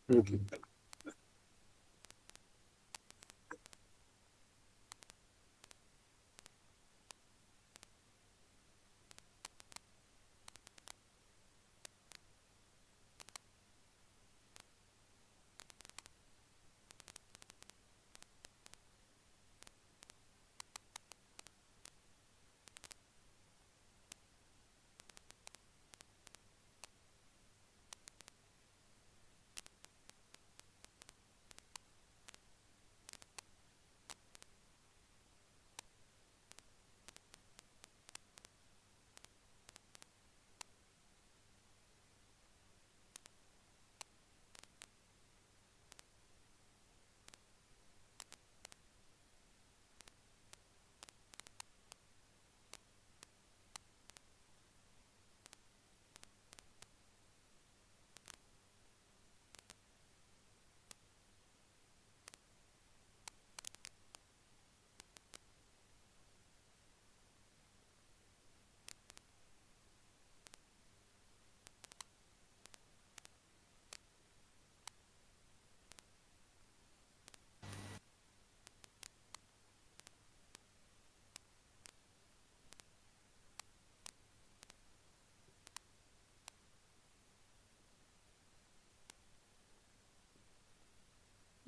Ok.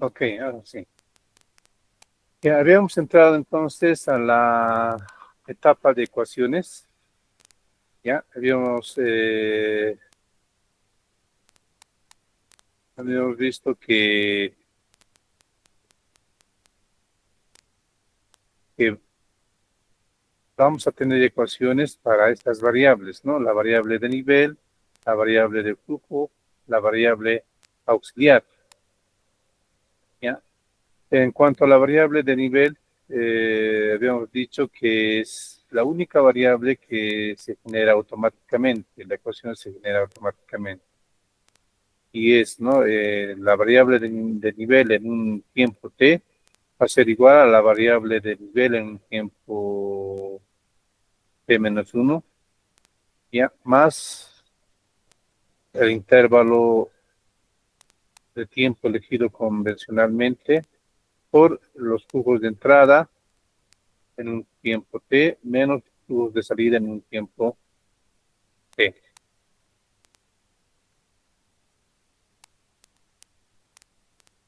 Ok, ahora sí. Ya habíamos entrado entonces a la etapa de ecuaciones. Ya habíamos visto que vamos a tener ecuaciones para estas variables, ¿no? La variable de nivel, la variable de flujo, la variable auxiliar. ¿Ya? En cuanto a la variable de nivel, habíamos dicho que es la única variable que se genera automáticamente, la ecuación se genera automáticamente. Y es, ¿no? La variable de nivel en un tiempo t va a ser igual a la variable de nivel en un tiempo t menos 1, ¿ya? Más el intervalo de tiempo elegido convencionalmente por los flujos de entrada en un tiempo t menos flujos de salida en un tiempo t.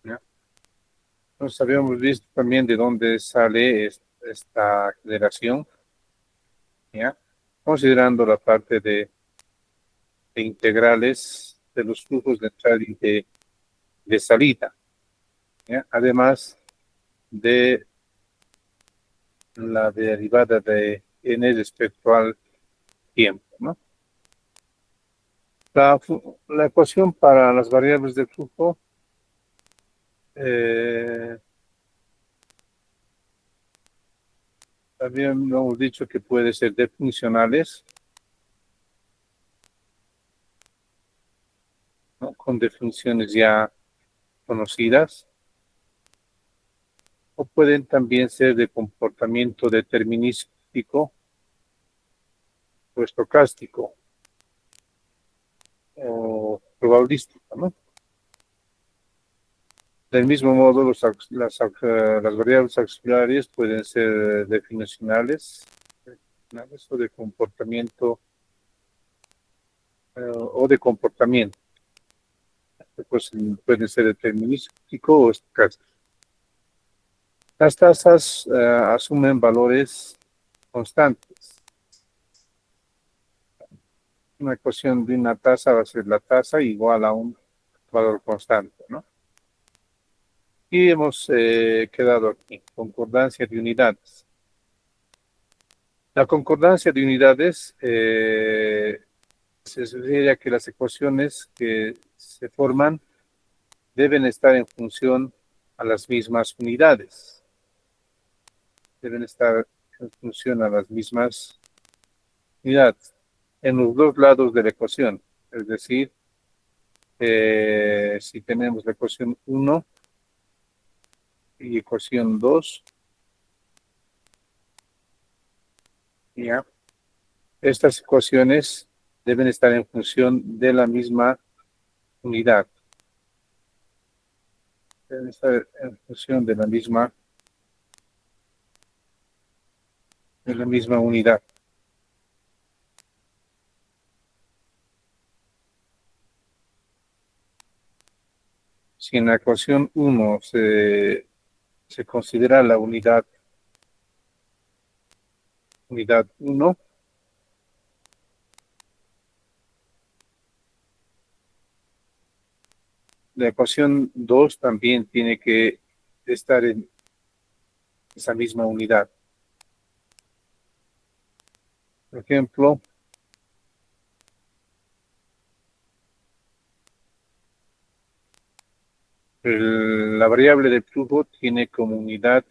¿Ya? Entonces habíamos visto también de dónde sale esta generación, ¿ya? Considerando la parte de integrales de los flujos de entrada y de salida, ¿ya? Además de la derivada de n respecto al tiempo, ¿no? La ecuación para las variables de flujo eh, habíamos dicho que puede ser de funcionales, ¿no? Con definiciones ya conocidas, o pueden también ser de comportamiento determinístico o estocástico o probabilístico, ¿no? Del mismo modo, las variables auxiliares pueden ser definicionales o de comportamiento o de comportamiento. Pues pueden ser determinístico o estocástico. Las tasas asumen valores constantes. Una ecuación de una tasa va a ser la tasa igual a un valor constante, ¿no? Y hemos quedado aquí, concordancia de unidades. La concordancia de unidades se refiere a que las ecuaciones que se forman deben estar en función a las mismas unidades. Deben estar en función a las mismas unidades en los dos lados de la ecuación. Es decir, si tenemos la ecuación 1 y ecuación 2, ¿ya? Estas ecuaciones deben estar en función de la misma unidad. está en función de la misma unidad. Si en la ecuación 1 se considera la unidad 1, la ecuación 2 también tiene que estar en esa misma unidad. Por ejemplo, la variable de flujo tiene como unidad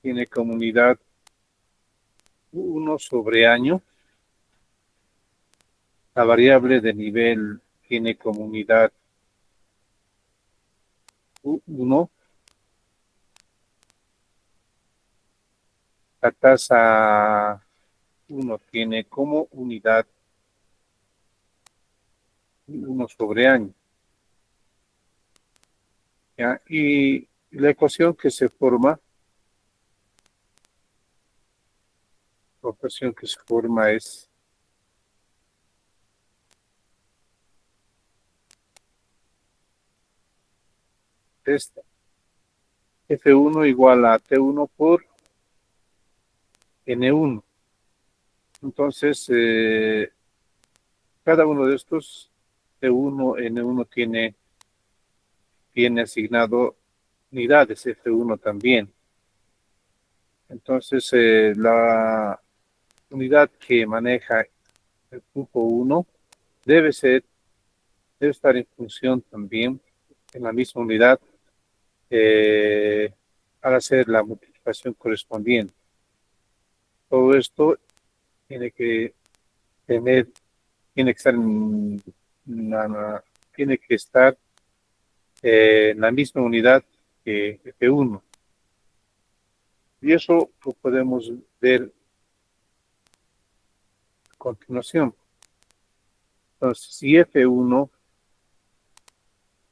tiene como unidad 1 sobre año. La variable de nivel tiene como unidad 1. La tasa 1 tiene como unidad 1 sobre año. ¿Ya? Y la ecuación que se forma, es esta. F1 igual a T1 por N1. Entonces, cada uno de estos, T1, N1 tiene asignado unidades, F1 también. Entonces, la unidad que maneja el flujo 1 debe estar en función también en la misma unidad al hacer la multiplicación correspondiente. Todo esto tiene que tener, tiene que estar tiene que estar en la misma unidad que F1. Y eso lo podemos ver a continuación. Entonces, si F1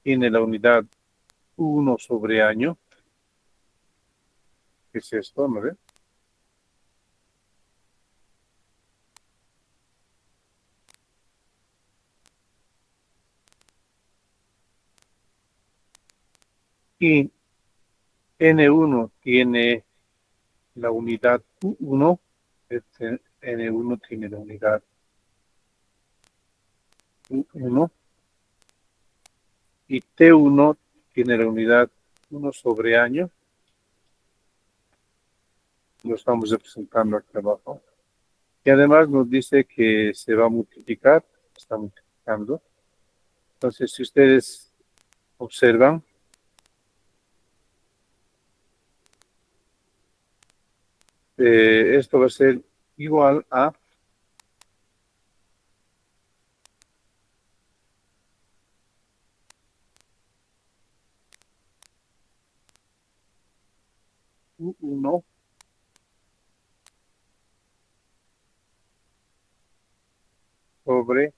tiene la unidad 1 sobre año, ¿qué es esto? ¿No ve? Y N1 tiene la unidad 1, N1 tiene la unidad 1 y T1 tiene la unidad 1 sobre año. Lo estamos representando aquí abajo. Y además nos dice que se va a multiplicar, está multiplicando. Entonces, si ustedes observan, esto va a ser igual a 1 sobre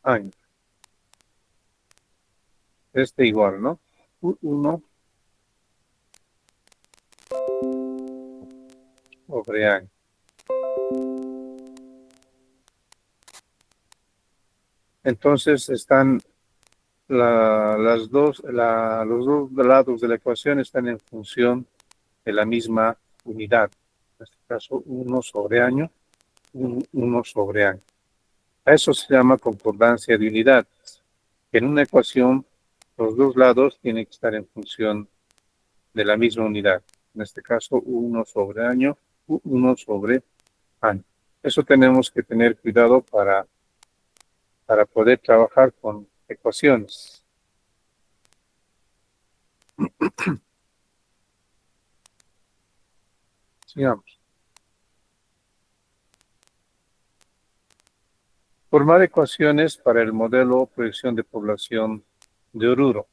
año. Este igual, ¿no? 1 sobre año. Entonces están los dos lados de la ecuación están en función de la misma unidad. En este caso, 1 sobre año, 1 sobre año. A eso se llama concordancia de unidades. En una ecuación, los dos lados tienen que estar en función de la misma unidad. En este caso, 1 sobre año, 1 sobre año. Eso tenemos que tener cuidado para poder trabajar con ecuaciones. Sigamos. Formar ecuaciones para el modelo proyección de población de Oruro.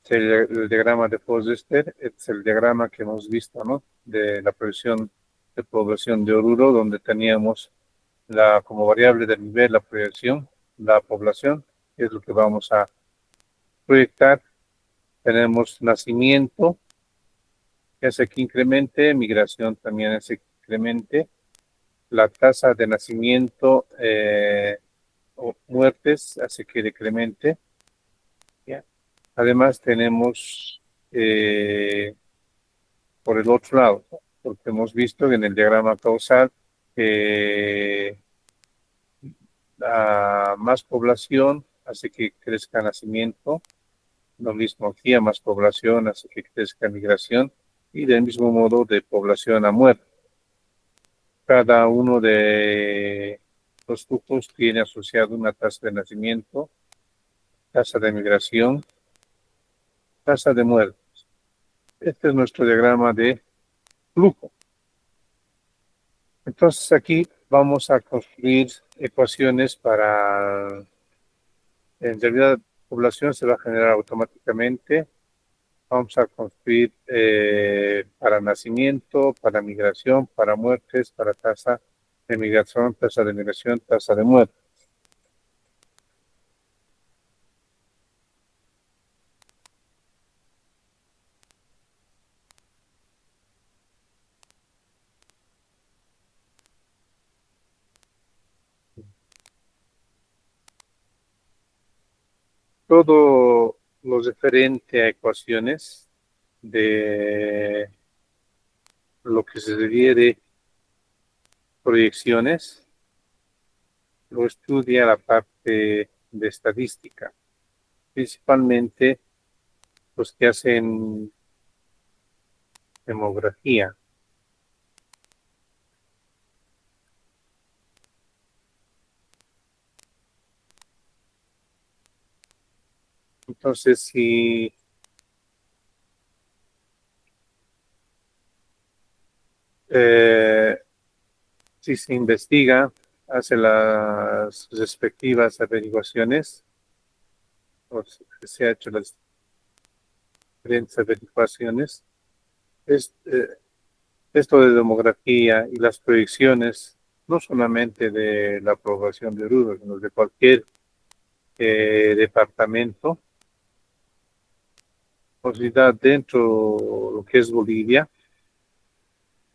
El diagrama de Foster es el diagrama que hemos visto, ¿no? De la proyección de población de Oruro, donde teníamos como variable del nivel, la proyección, la población, que es lo que vamos a proyectar. Tenemos nacimiento, que hace que incremente, migración también hace que incremente, la tasa de nacimiento o muertes hace que decremente. ¿Ya? Además tenemos por el otro lado, ¿no? Porque hemos visto en el diagrama causal que la más población hace que crezca nacimiento, lo mismo aquí, a más población hace que crezca migración, y del mismo modo de población a muerte. Cada uno de los grupos tiene asociado una tasa de nacimiento, tasa de migración, tasa de muerte. Este es nuestro diagrama de flujo. Entonces aquí vamos a construir ecuaciones para, en realidad, la población se va a generar automáticamente. Vamos a construir para nacimiento, para migración, para muertes, para tasa de migración, tasa de muerte. Todo lo referente a ecuaciones de lo que se refiere proyecciones, lo estudia la parte de estadística, principalmente los que hacen demografía. Entonces, eh, si se investiga, hace las respectivas averiguaciones, o se ha hecho las diferentes averiguaciones, es, esto de demografía y las proyecciones, no solamente de la población de Oruro, sino de cualquier departamento o ciudad dentro de lo que es Bolivia,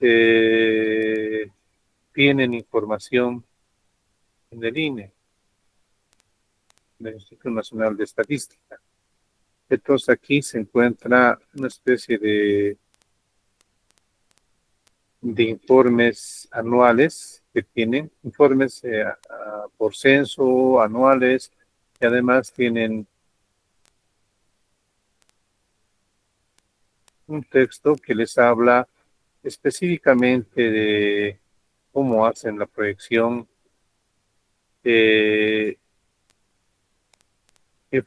eh, tienen información en el INE, del Instituto Nacional de Estadística. Entonces aquí se encuentra una especie de informes anuales que tienen, informes por censo, anuales, y además tienen un texto que les habla específicamente de cómo hacen la proyección, qué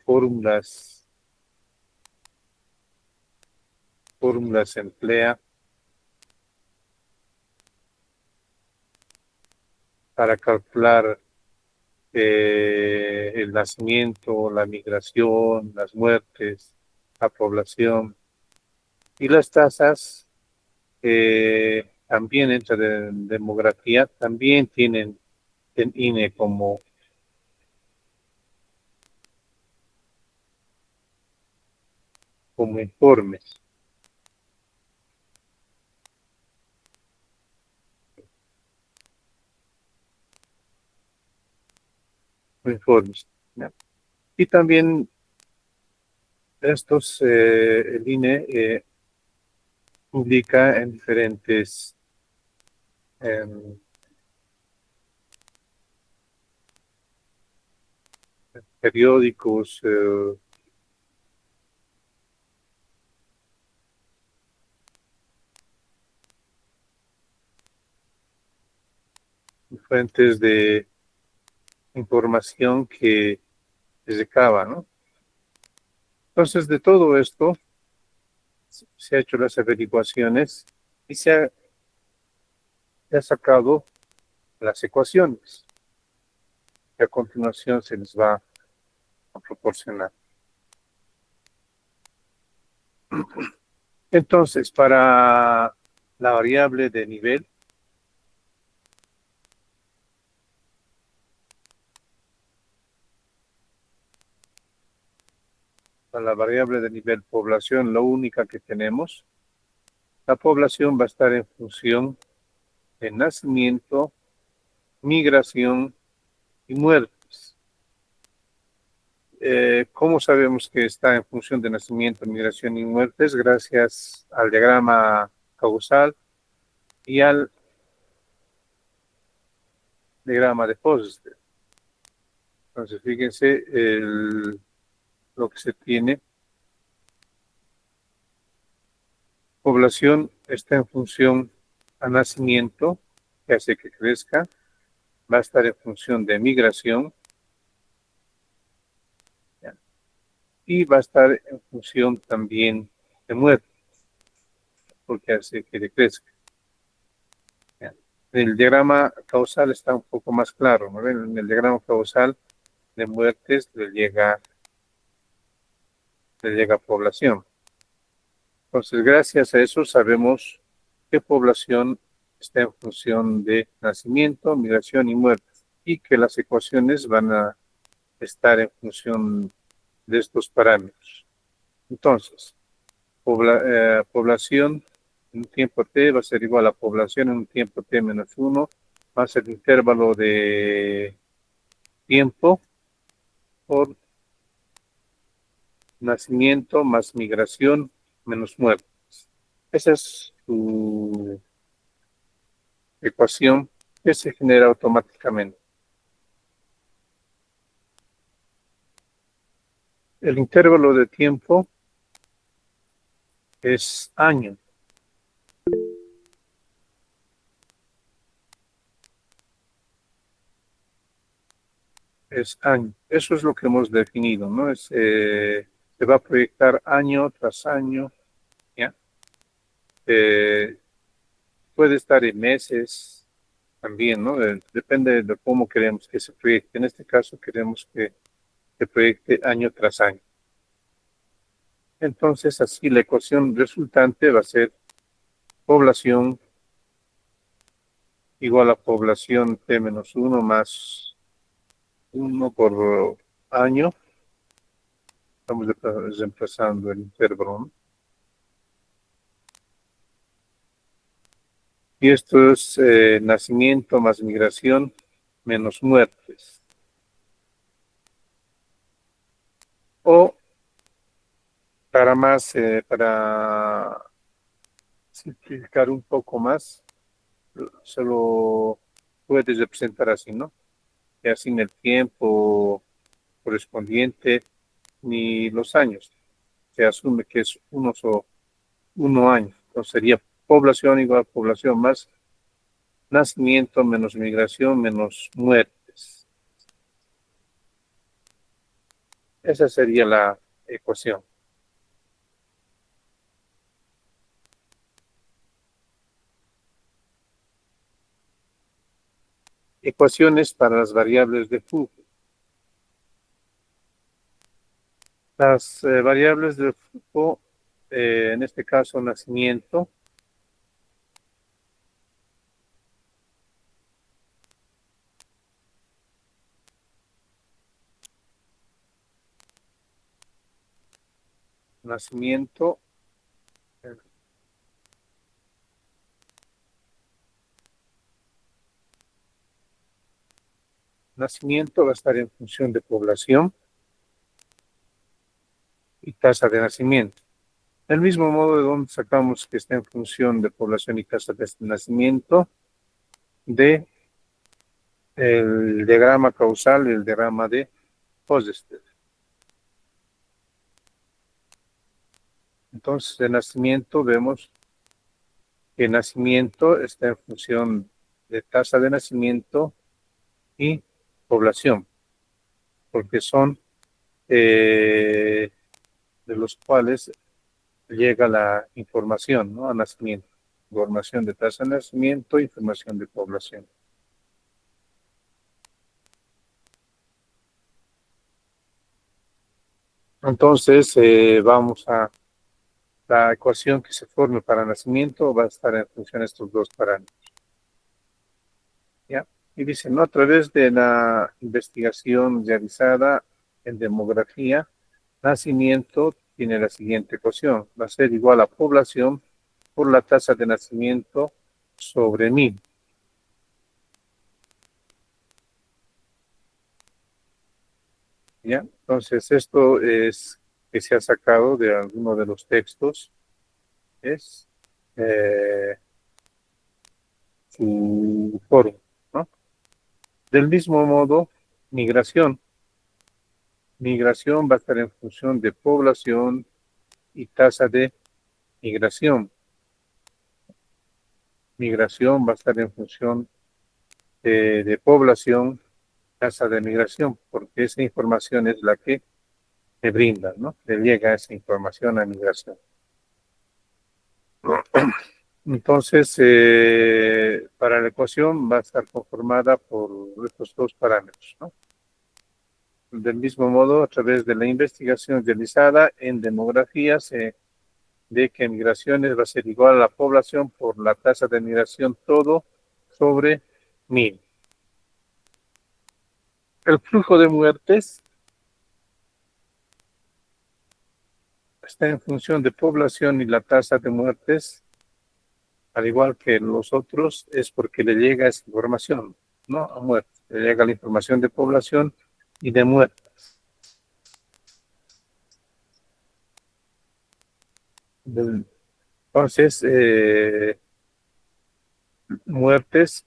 fórmulas se emplea para calcular el nacimiento, la migración, las muertes, la población y las tasas. También entra de demografía, también tienen el INE como informes. Informes, ¿no? Y también estos, el INE publica en diferentes em, periódicos, fuentes de información que se recaba, ¿no? Entonces, de todo esto se ha hecho las averiguaciones y se ha sacado las ecuaciones que a continuación se les va a proporcionar. Entonces, para la variable de nivel, para la variable de nivel población, lo única que tenemos, la población va a estar en función de nacimiento, migración y muertes. ¿Cómo sabemos que está en función de nacimiento, migración y muertes? Gracias al diagrama causal y al diagrama de Foster. Entonces, fíjense lo que se tiene. Población está en función a nacimiento, que hace que crezca. Va a estar en función de migración, ¿ya? Y va a estar en función también de muerte, porque hace que decrezca, ¿ya? El diagrama causal está un poco más claro, ¿no? En el diagrama causal de muertes le llega población. Entonces, gracias a eso sabemos qué población está en función de nacimiento, migración y muerte, y que las ecuaciones van a estar en función de estos parámetros. Entonces, población en un tiempo t va a ser igual a población en un tiempo t menos 1, más el intervalo de tiempo por nacimiento más migración menos muerte. Esa es su ecuación que se genera automáticamente. El intervalo de tiempo es año. Es año. Eso es lo que hemos definido, ¿no? Se va a proyectar año tras año, ¿ya? Eh, Puede estar en meses también, ¿no? Depende de cómo queremos que se proyecte. En este caso queremos que se proyecte año tras año. Entonces, así la ecuación resultante va a ser población igual a población T menos 1 más 1 por año. Estamos reemplazando el intervalo, ¿no? Y esto es nacimiento más migración menos muertes. O para simplificar un poco más, se lo puedes representar así, ¿no? Ya sin el tiempo correspondiente ni los años. Se asume que es uno año. Entonces sería población igual a población más nacimiento menos migración menos muertes. Esa sería la ecuación. Ecuaciones para las variables de flujo. Las variables de flujo, en este caso nacimiento, nacimiento, eh, nacimiento va a estar en función de población y tasa de nacimiento. Del mismo modo de donde sacamos que está en función de población y tasa de nacimiento, de el diagrama causal y el diagrama de Foster. Entonces, de nacimiento vemos que nacimiento está en función de tasa de nacimiento y población, porque son de los cuales llega la información, ¿no? A nacimiento. Información de tasa de nacimiento, información de población. Entonces, vamos a la ecuación que se forme para nacimiento va a estar en función de estos dos parámetros. ¿Ya? Y dice, ¿no? A través de la investigación realizada en demografía, nacimiento tiene la siguiente ecuación. Va a ser igual a población por la tasa de nacimiento sobre 1000. ¿Ya? Entonces, esto es que se ha sacado de alguno de los textos. Es su foro, ¿no? Del mismo modo, migración. Migración va a estar en función de población y tasa de migración. Migración va a estar en función de población, tasa de migración, porque esa información es la que te brinda, ¿no? Te llega esa información a migración. Entonces, para la ecuación va a estar conformada por estos dos parámetros, ¿no? Del mismo modo, a través de la investigación realizada en demografía, se ve que migraciones va a ser igual a la población por la tasa de migración todo sobre 1000. El flujo de muertes está en función de población y la tasa de muertes, al igual que los otros, es porque le llega esa información, ¿no? A muerte. Le llega la información de población y de muerte. Entonces, muertes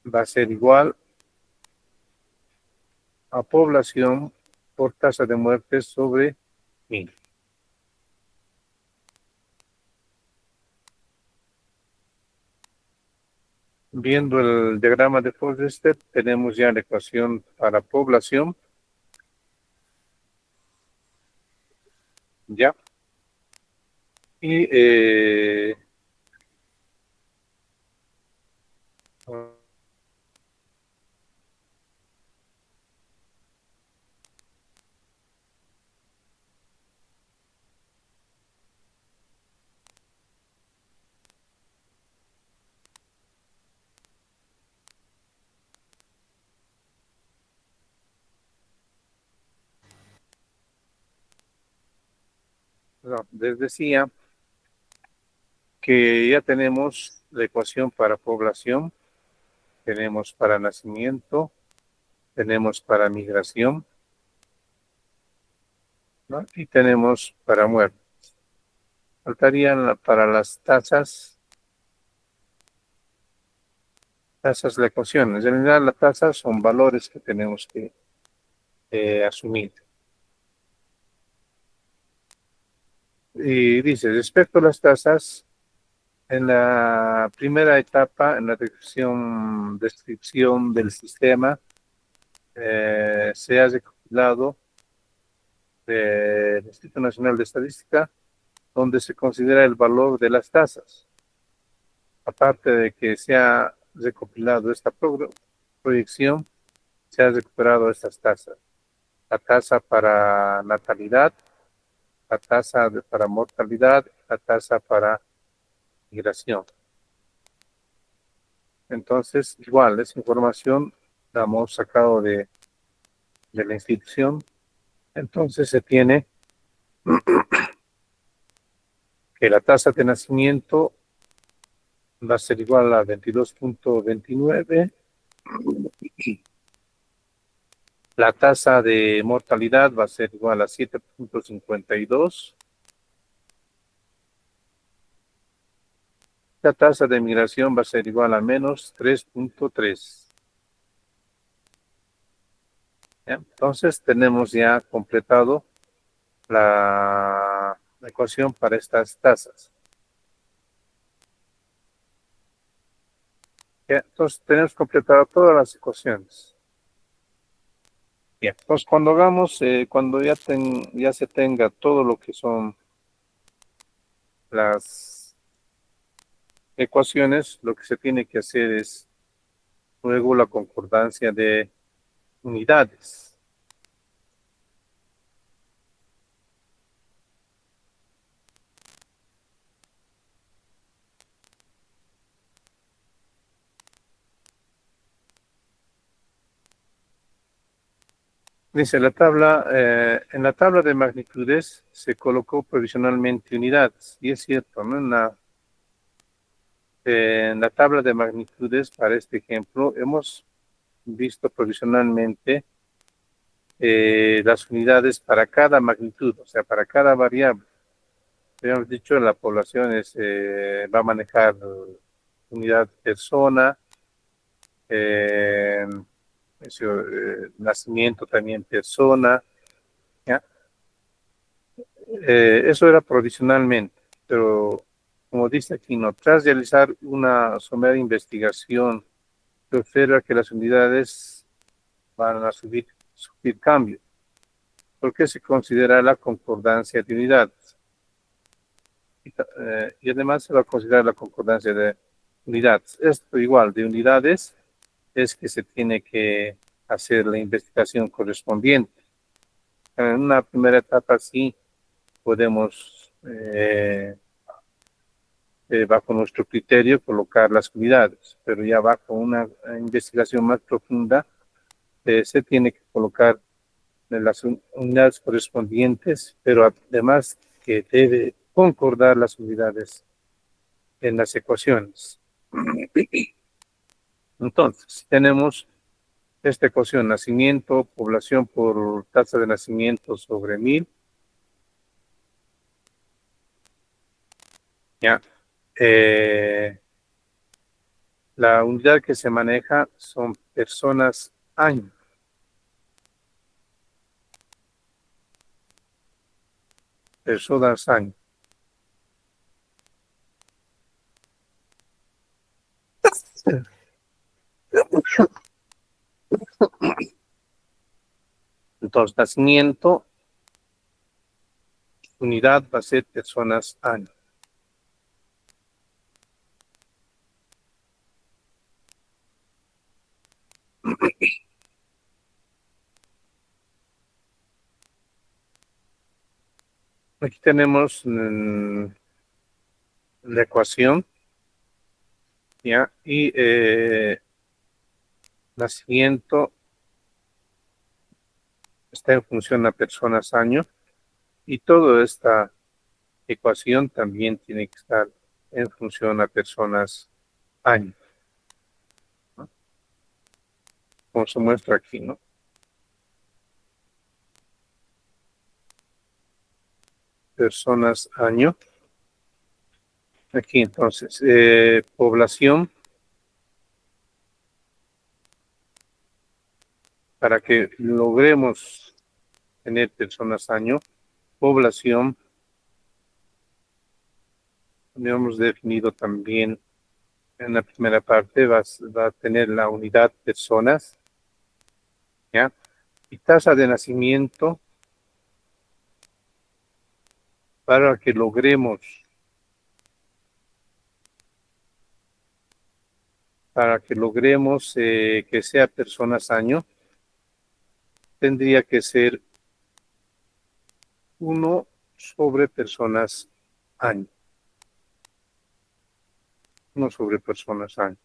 va a ser igual a población por tasa de muertes sobre 1000. Viendo el diagrama de Forrester, tenemos ya la ecuación para población, ya. Y no, les decía que ya tenemos la ecuación para población, tenemos para nacimiento, tenemos para migración, ¿no? Y tenemos para muerte. Faltarían para las tasas la ecuación. En realidad las tasas son valores que tenemos que asumir. Y dice, respecto a las tasas, en la primera etapa, en la descripción del sistema, se ha recopilado del Instituto Nacional de Estadística, donde se considera el valor de las tasas. Aparte de que se ha recopilado esta proyección, se ha recuperado estas tasas. La tasa para natalidad, la tasa para mortalidad, la tasa para migración. Entonces, igual, esa información la hemos sacado de la institución. Entonces se tiene que la tasa de nacimiento va a ser igual a 22.29. La tasa de mortalidad va a ser igual a 7.52. La tasa de migración va a ser igual a menos 3.3. Entonces tenemos ya completado la ecuación para estas tasas. Entonces tenemos completado todas las ecuaciones. Bien, entonces cuando hagamos, cuando ya se tenga todo lo que son las ecuaciones, lo que se tiene que hacer es luego la concordancia de unidades. Dice en la tabla de magnitudes se colocó provisionalmente unidades, y es cierto, ¿no? En la tabla de magnitudes, para este ejemplo, hemos visto provisionalmente las unidades para cada magnitud, o sea, para cada variable. Habíamos dicho, la población va a manejar unidad persona, eh, nacimiento también persona, ¿ya? Eso era provisionalmente, pero como dice aquí, ¿no? Tras realizar una somera investigación, se observa que las unidades van a sufrir cambios, porque se considera la concordancia de unidades. Y además se va a considerar la concordancia de unidades. Esto igual, de unidades, es que se tiene que hacer la investigación correspondiente. En una primera etapa sí podemos, bajo nuestro criterio, colocar las unidades, pero ya bajo una investigación más profunda, se tiene que colocar las unidades correspondientes, pero además que debe concordar las unidades en las ecuaciones. Entonces, si tenemos esta ecuación, nacimiento, población por tasa de nacimiento sobre 1000, ya, la unidad que se maneja son personas año. Personas año. Entonces, nacimiento, unidad va a ser personas año. Aquí tenemos la ecuación, ¿ya? Y nacimiento está en función a personas año, y toda esta ecuación también tiene que estar en función a personas año, ¿no? Como se muestra aquí, ¿no? Personas año. Aquí entonces, población, para que logremos tener personas año, población, hemos definido también en la primera parte, va a tener la unidad personas, ¿ya? Y tasa de nacimiento, para que logremos que sea personas año, tendría que ser 1 sobre personas año. 1 sobre personas año.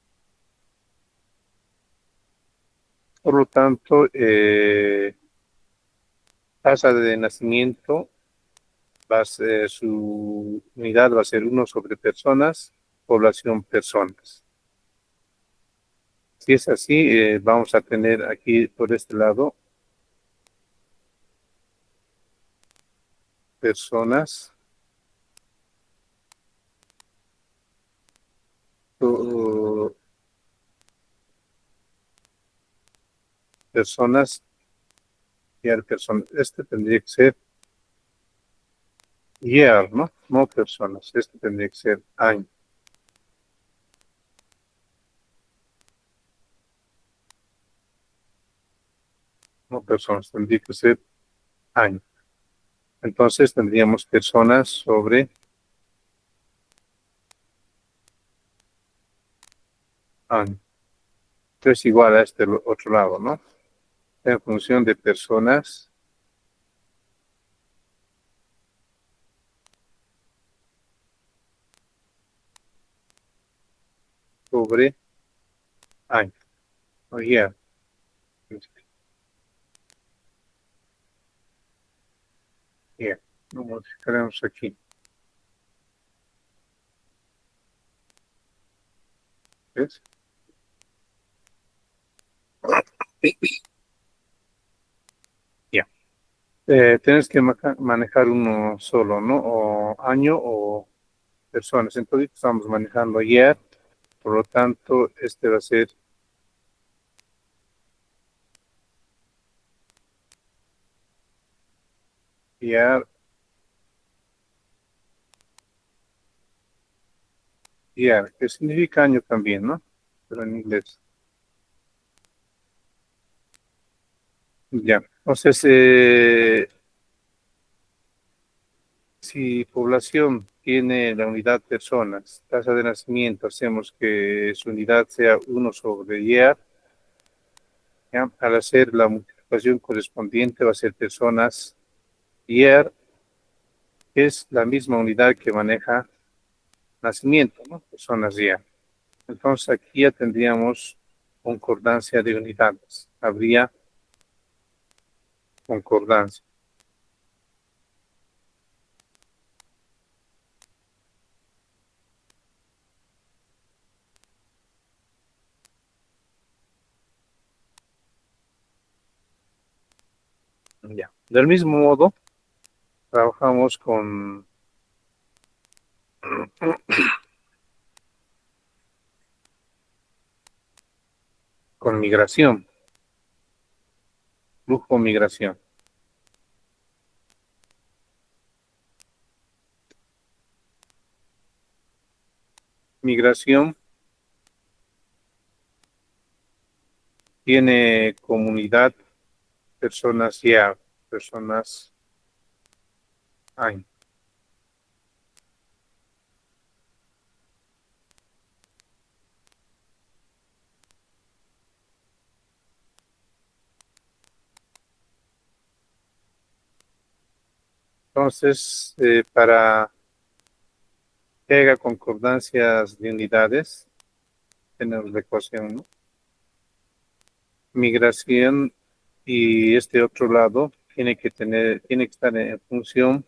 Por lo tanto, tasa de nacimiento va a ser, su unidad va a ser 1 sobre personas, población personas. Si es así, vamos a tener aquí por este lado personas, personas y al personas. Este tendría que ser year, ¿no? No personas. Este tendría que ser año. No personas, tendría que ser año. Entonces tendríamos personas sobre año. Entonces igual a este otro lado, ¿no? En función de personas sobre año. O year. Bien, lo modificaremos aquí. ¿Ves? Ya. Tienes que manejar uno solo, ¿no? O año o personas. Entonces estamos manejando ayer, por lo tanto, este va a ser year, year, que significa año también, ¿no? Pero en inglés. Ya. Entonces, si población tiene la unidad personas, tasa de nacimiento, hacemos que su unidad sea uno sobre year, ¿ya? Al hacer la multiplicación correspondiente va a ser personas year, que es la misma unidad que maneja nacimiento, ¿no? Personas year. Entonces aquí ya tendríamos concordancia de unidades. Habría concordancia. Ya. Del mismo modo, trabajamos con migración, flujo migración. Migración tiene comunidad personas ya, personas hay. Entonces, para que haya concordancias de unidades, tenemos la ecuación, ¿no? Migración y este otro lado tiene que estar en función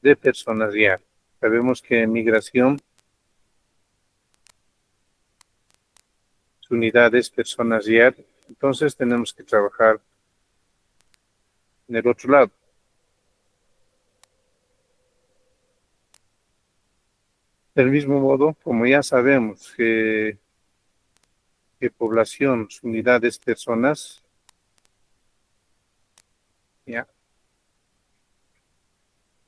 de personas ya. Sabemos que migración, su unidad es personas ya, entonces tenemos que trabajar en el otro lado. Del mismo modo, como ya sabemos que población, su unidad es personas, ya,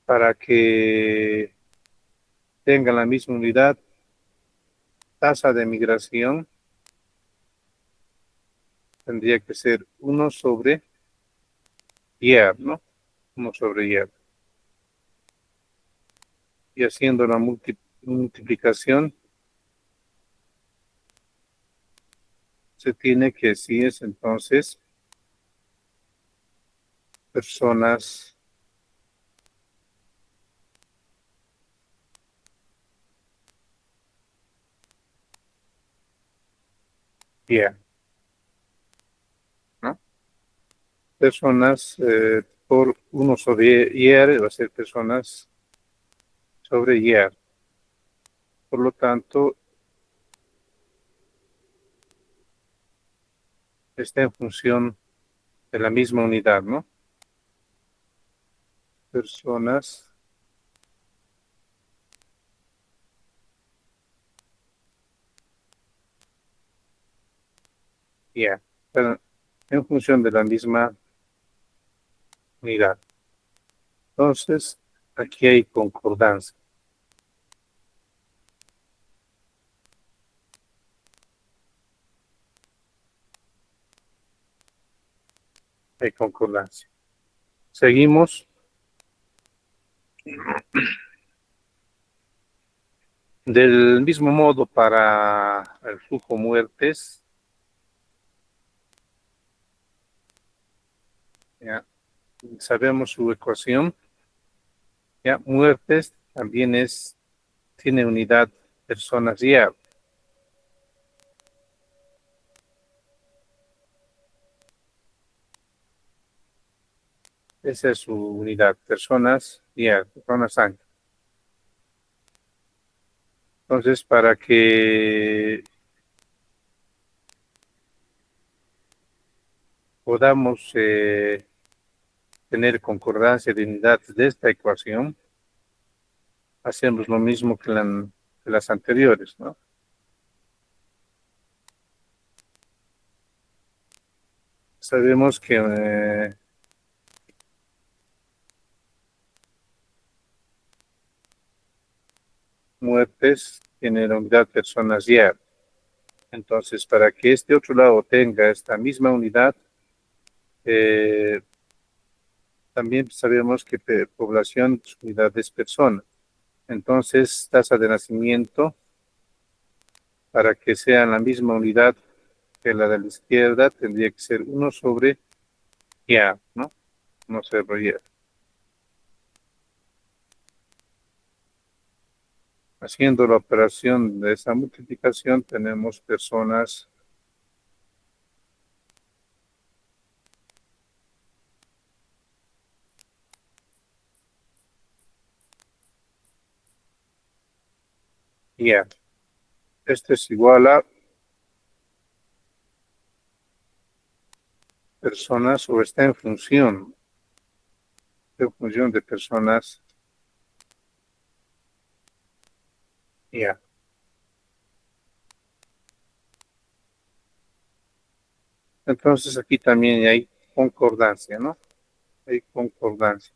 para que tengan la misma unidad, tasa de migración tendría que ser uno sobre year, ¿no? Uno sobre year. Y haciendo la multiplicación, se tiene que si es entonces personas year, ¿no? Personas por uno sobre year va a ser personas sobre year. Por lo tanto, está en función de la misma unidad, ¿no? Personas year. Pero en función de la misma unidad. Entonces, aquí hay concordancia. Hay concordancia. Seguimos. Del mismo modo para el flujo muertes, ya, sabemos su ecuación, ya, muertes también tiene unidad personas ya, Esa es su unidad, personas year, personas año. Entonces, para que podamos tener concordancia de unidades de esta ecuación, hacemos lo mismo que las anteriores, ¿no? Sabemos que muertes tiene la unidad personas year. Entonces, para que este otro lado tenga esta misma unidad, eh, también sabemos que población, unidad es persona. Entonces, tasa de nacimiento, para que sea la misma unidad que la de la izquierda, tendría que ser 1 sobre ya, ¿no? 1 sobre ya. Haciendo la operación de esa multiplicación, tenemos personas ya. Esto es igual a personas o está en función de personas ya. Entonces aquí también hay concordancia, ¿no? Hay concordancia.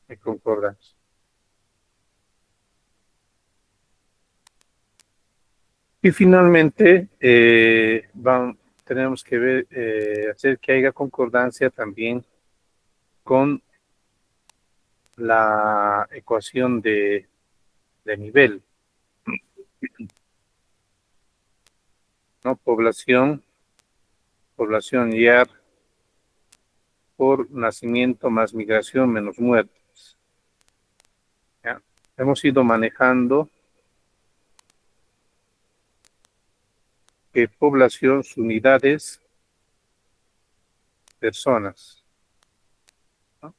Hay concordancia. Y finalmente, tenemos que ver, hacer que haya concordancia también con la ecuación de nivel, ¿no? Población YAR por nacimiento más migración menos muertes. ¿Ya? Hemos ido manejando que población, sus unidades, personas, ¿no?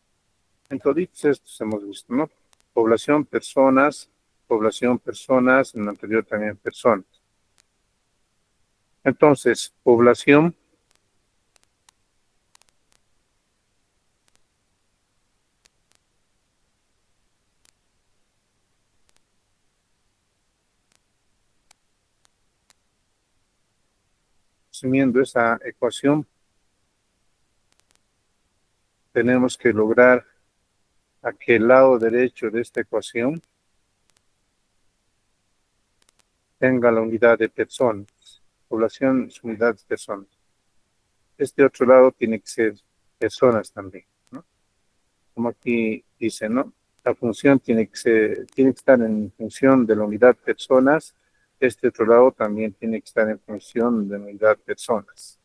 En todos estos hemos visto, ¿no? Población, personas, en el anterior también personas. Entonces, población asumiendo esa ecuación, tenemos que lograr a que el lado derecho de esta ecuación tenga la unidad de personas. Población es unidad de personas. Este otro lado tiene que ser personas también, ¿no? Como aquí dice, ¿no? La función tiene que estar en función de la unidad personas. Este otro lado también tiene que estar en función de la unidad personas.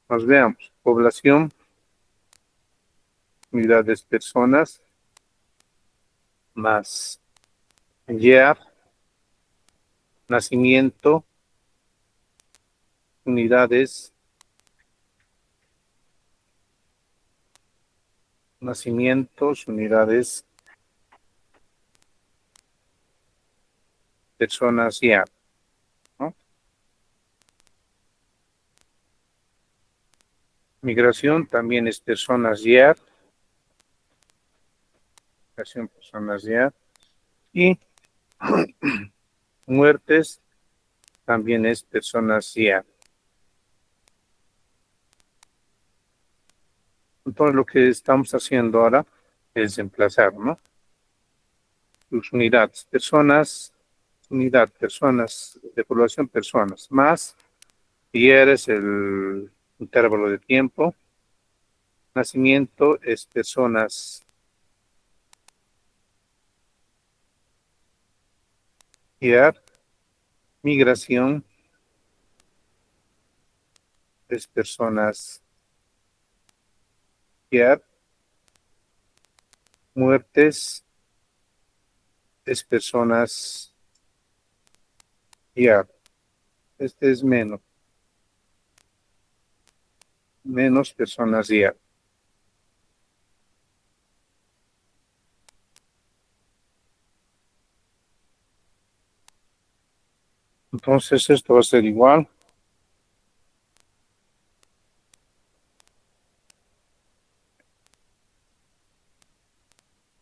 Nos veamos. Población, unidades personas, más year, nacimiento, unidades, nacimientos, unidades, personas year, ¿no? Migración también es personas year, migración personas year, y muertes también es personas year. Entonces lo que estamos haciendo ahora es emplazar, ¿no? Sus unidades, personas, unidad, personas, de población, personas, más, y eres el intervalo de tiempo, nacimiento es personas, year, migración es personas, year, muertes es personas, Ya, este es menos personas ya. Entonces esto va a ser igual.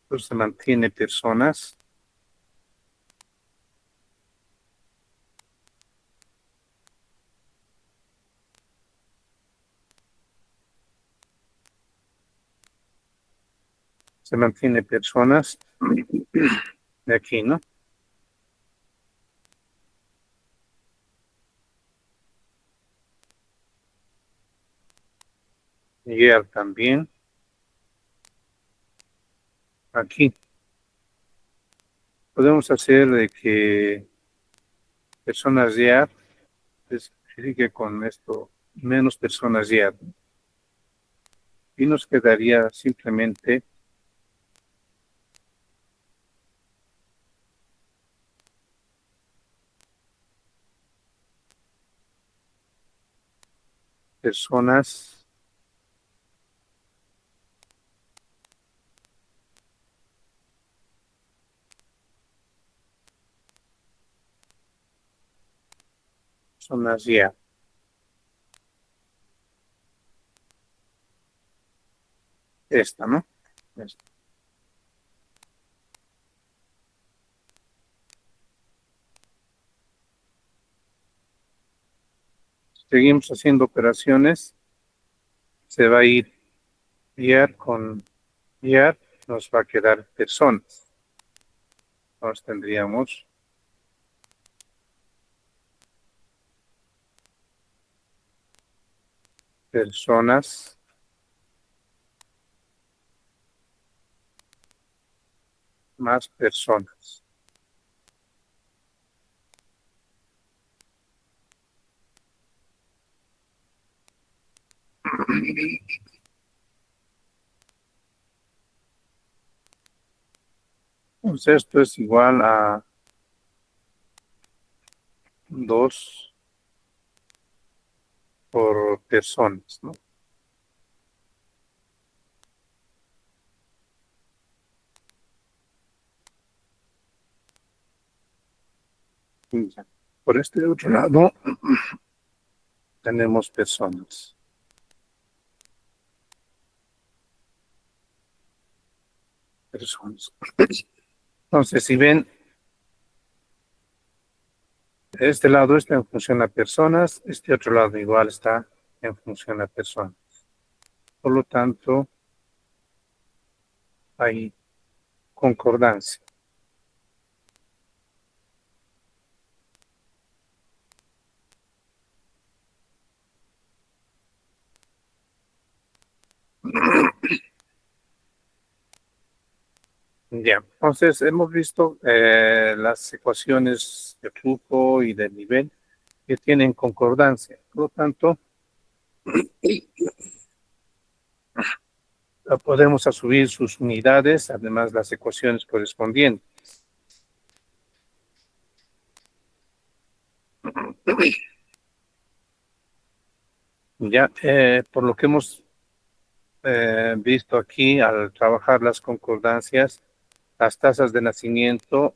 Pues se mantiene personas. Se mantiene personas. De aquí, ¿no? Year también. Aquí. Podemos hacer de que personas year se sigue con esto, menos personas year. Y nos quedaría simplemente personas personas year. Esta, ¿no? Esta. Seguimos haciendo operaciones. Se va a ir year con year. Nos va a quedar personas. Entonces tendríamos personas más personas. Entonces esto es igual a 2 por personas, ¿no? Ya. Por este otro lado tenemos personas. Personas. Entonces, si ven, este lado está en función a personas, este otro lado igual está en función a personas. Por lo tanto, hay concordancia. Ya, entonces hemos visto las ecuaciones de flujo y de nivel que tienen concordancia. Por lo tanto, podemos asumir sus unidades, además las ecuaciones correspondientes. Ya, por lo que hemos visto aquí al trabajar las concordancias, las tasas de nacimiento,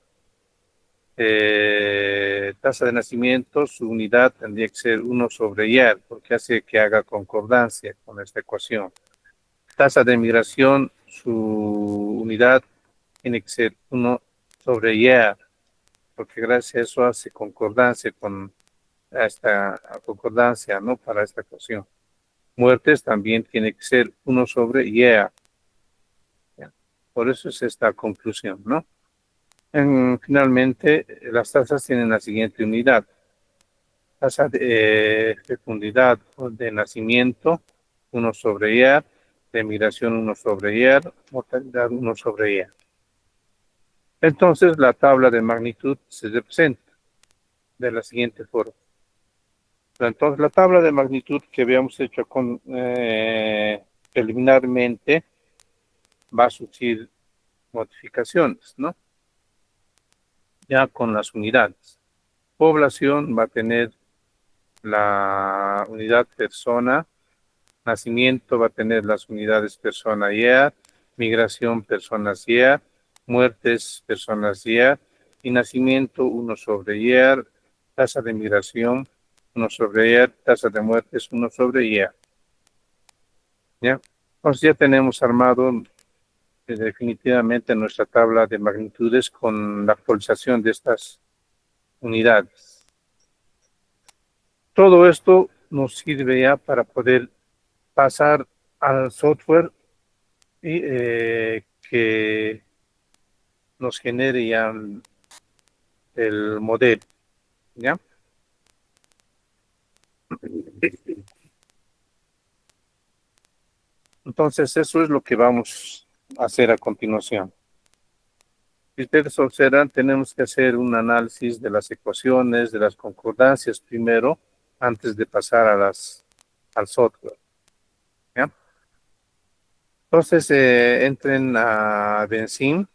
tasa de nacimiento, su unidad tendría que ser 1/Y, porque hace que haga concordancia con esta ecuación. Tasa de migración, su unidad tiene que ser 1/Y, porque gracias a eso hace concordancia con esta concordancia, ¿no? Para esta ecuación. Muertes también tiene que ser 1/Y. Por eso es esta conclusión, ¿no? Finalmente, las tasas tienen la siguiente unidad. Tasa de fecundidad o de nacimiento, 1/Y, de migración 1/Y, mortalidad 1/Y. Entonces, la tabla de magnitud se representa de la siguiente forma. Entonces, la tabla de magnitud que habíamos hecho preliminarmente va a sufrir modificaciones, ¿no? Ya con las unidades. Población va a tener la unidad persona, nacimiento va a tener las unidades persona year, migración personas year, muertes personas year y nacimiento 1/year, tasa de migración 1/year, tasa de muertes 1/year. ¿Ya? Entonces ya tenemos armado definitivamente nuestra tabla de magnitudes con la actualización de estas unidades. Todo esto nos sirve ya para poder pasar al software y que nos genere ya el modelo, ¿ya? Entonces eso es lo que vamos a hacer a continuación. Si ustedes observan, tenemos que hacer un análisis de las ecuaciones, de las concordancias primero, antes de pasar al software, ¿ya? Entonces, entren a Benzene,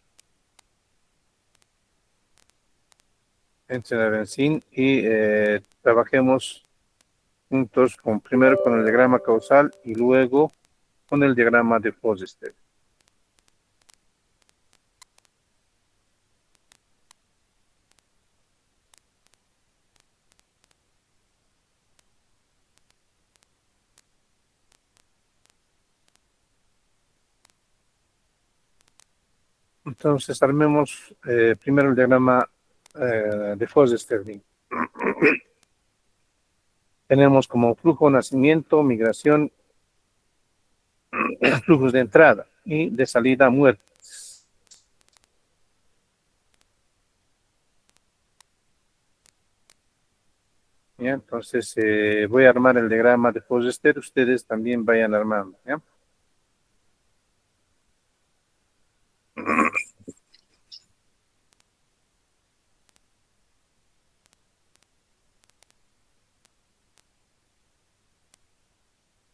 y trabajemos juntos primero con el diagrama causal y luego con el diagrama de Foster. Entonces, armemos primero el diagrama de Foster. Tenemos como flujo nacimiento, migración, flujos de entrada y de salida muertes. ¿Ya? Entonces, voy a armar el diagrama de Foster, ustedes también vayan armando, ¿ya?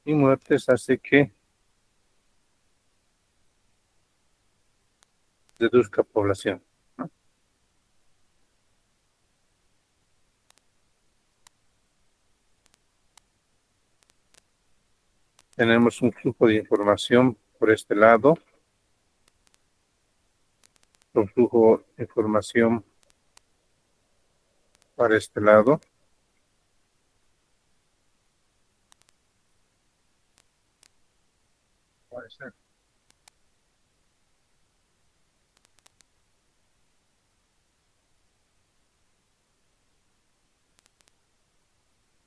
Y muertes hace que reduzca población, ¿no? Tenemos un flujo de información por este lado, un flujo de información para este lado. Puede ser.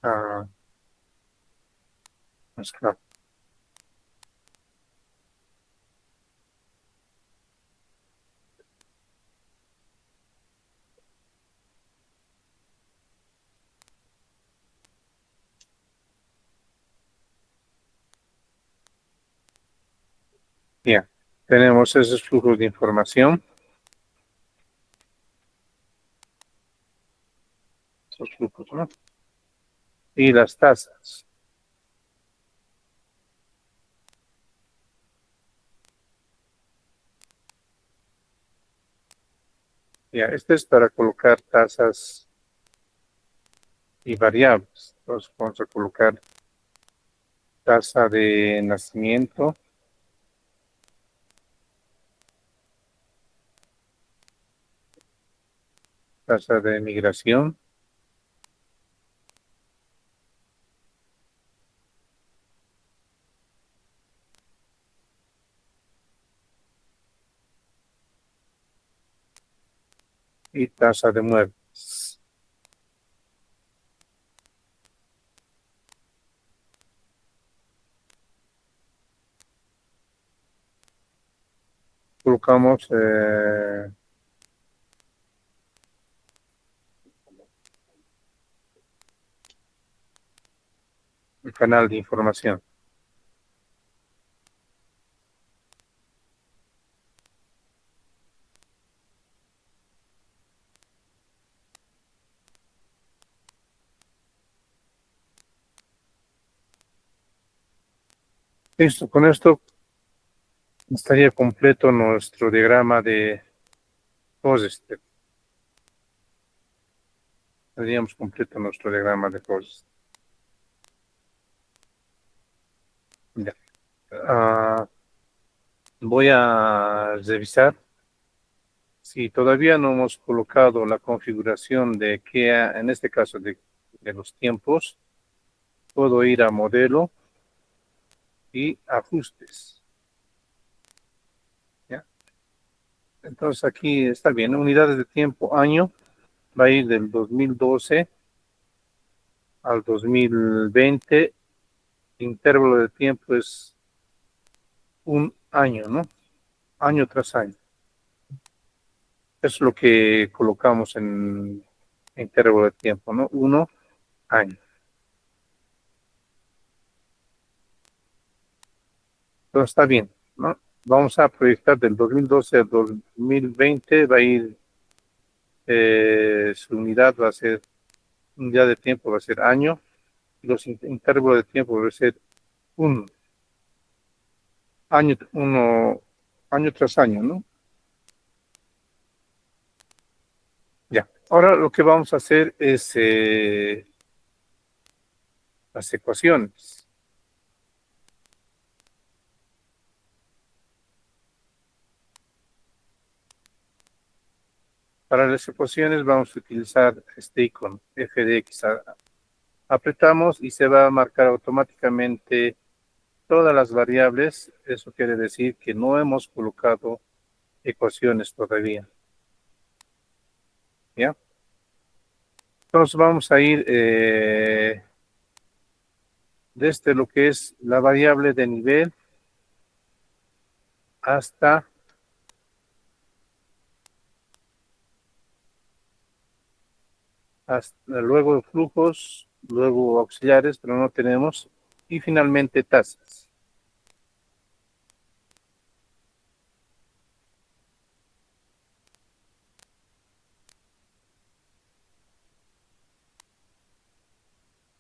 Ah, pues claro. Bien, tenemos esos flujos de información, esos flujos, ¿no? Y las tasas. Ya, este es para colocar tasas y variables. Entonces vamos a colocar tasa de nacimiento, tasa de migración y tasa de muertes. Colocamos el canal de información. Listo, con esto estaría completo nuestro diagrama de Foster. tendríamos completo nuestro diagrama de cosas. Ya. Voy a revisar si todavía no hemos colocado la configuración de que, en este caso de los tiempos. Puedo ir a modelo y ajustes. ¿Ya? Entonces aquí está bien, unidades de tiempo, año, va a ir del 2012 al 2020. Intervalo de tiempo es un año, ¿no? Año tras año. Es lo que colocamos en intervalo de tiempo, ¿no? 1 año. Entonces está bien, ¿no? Vamos a proyectar del 2012 al 2020, va a ir, su unidad va a ser, unidad de tiempo va a ser año, y los intervalos de tiempo va a ser un año, año tras año, ¿no? Ya. Ahora lo que vamos a hacer es las ecuaciones. Para las ecuaciones vamos a utilizar este icono, f de x. Apretamos y se va a marcar automáticamente todas las variables. Eso quiere decir que no hemos colocado ecuaciones todavía. ¿Ya? Entonces vamos a ir desde lo que es la variable de nivel hasta luego flujos, luego auxiliares, pero no tenemos, y finalmente tasas.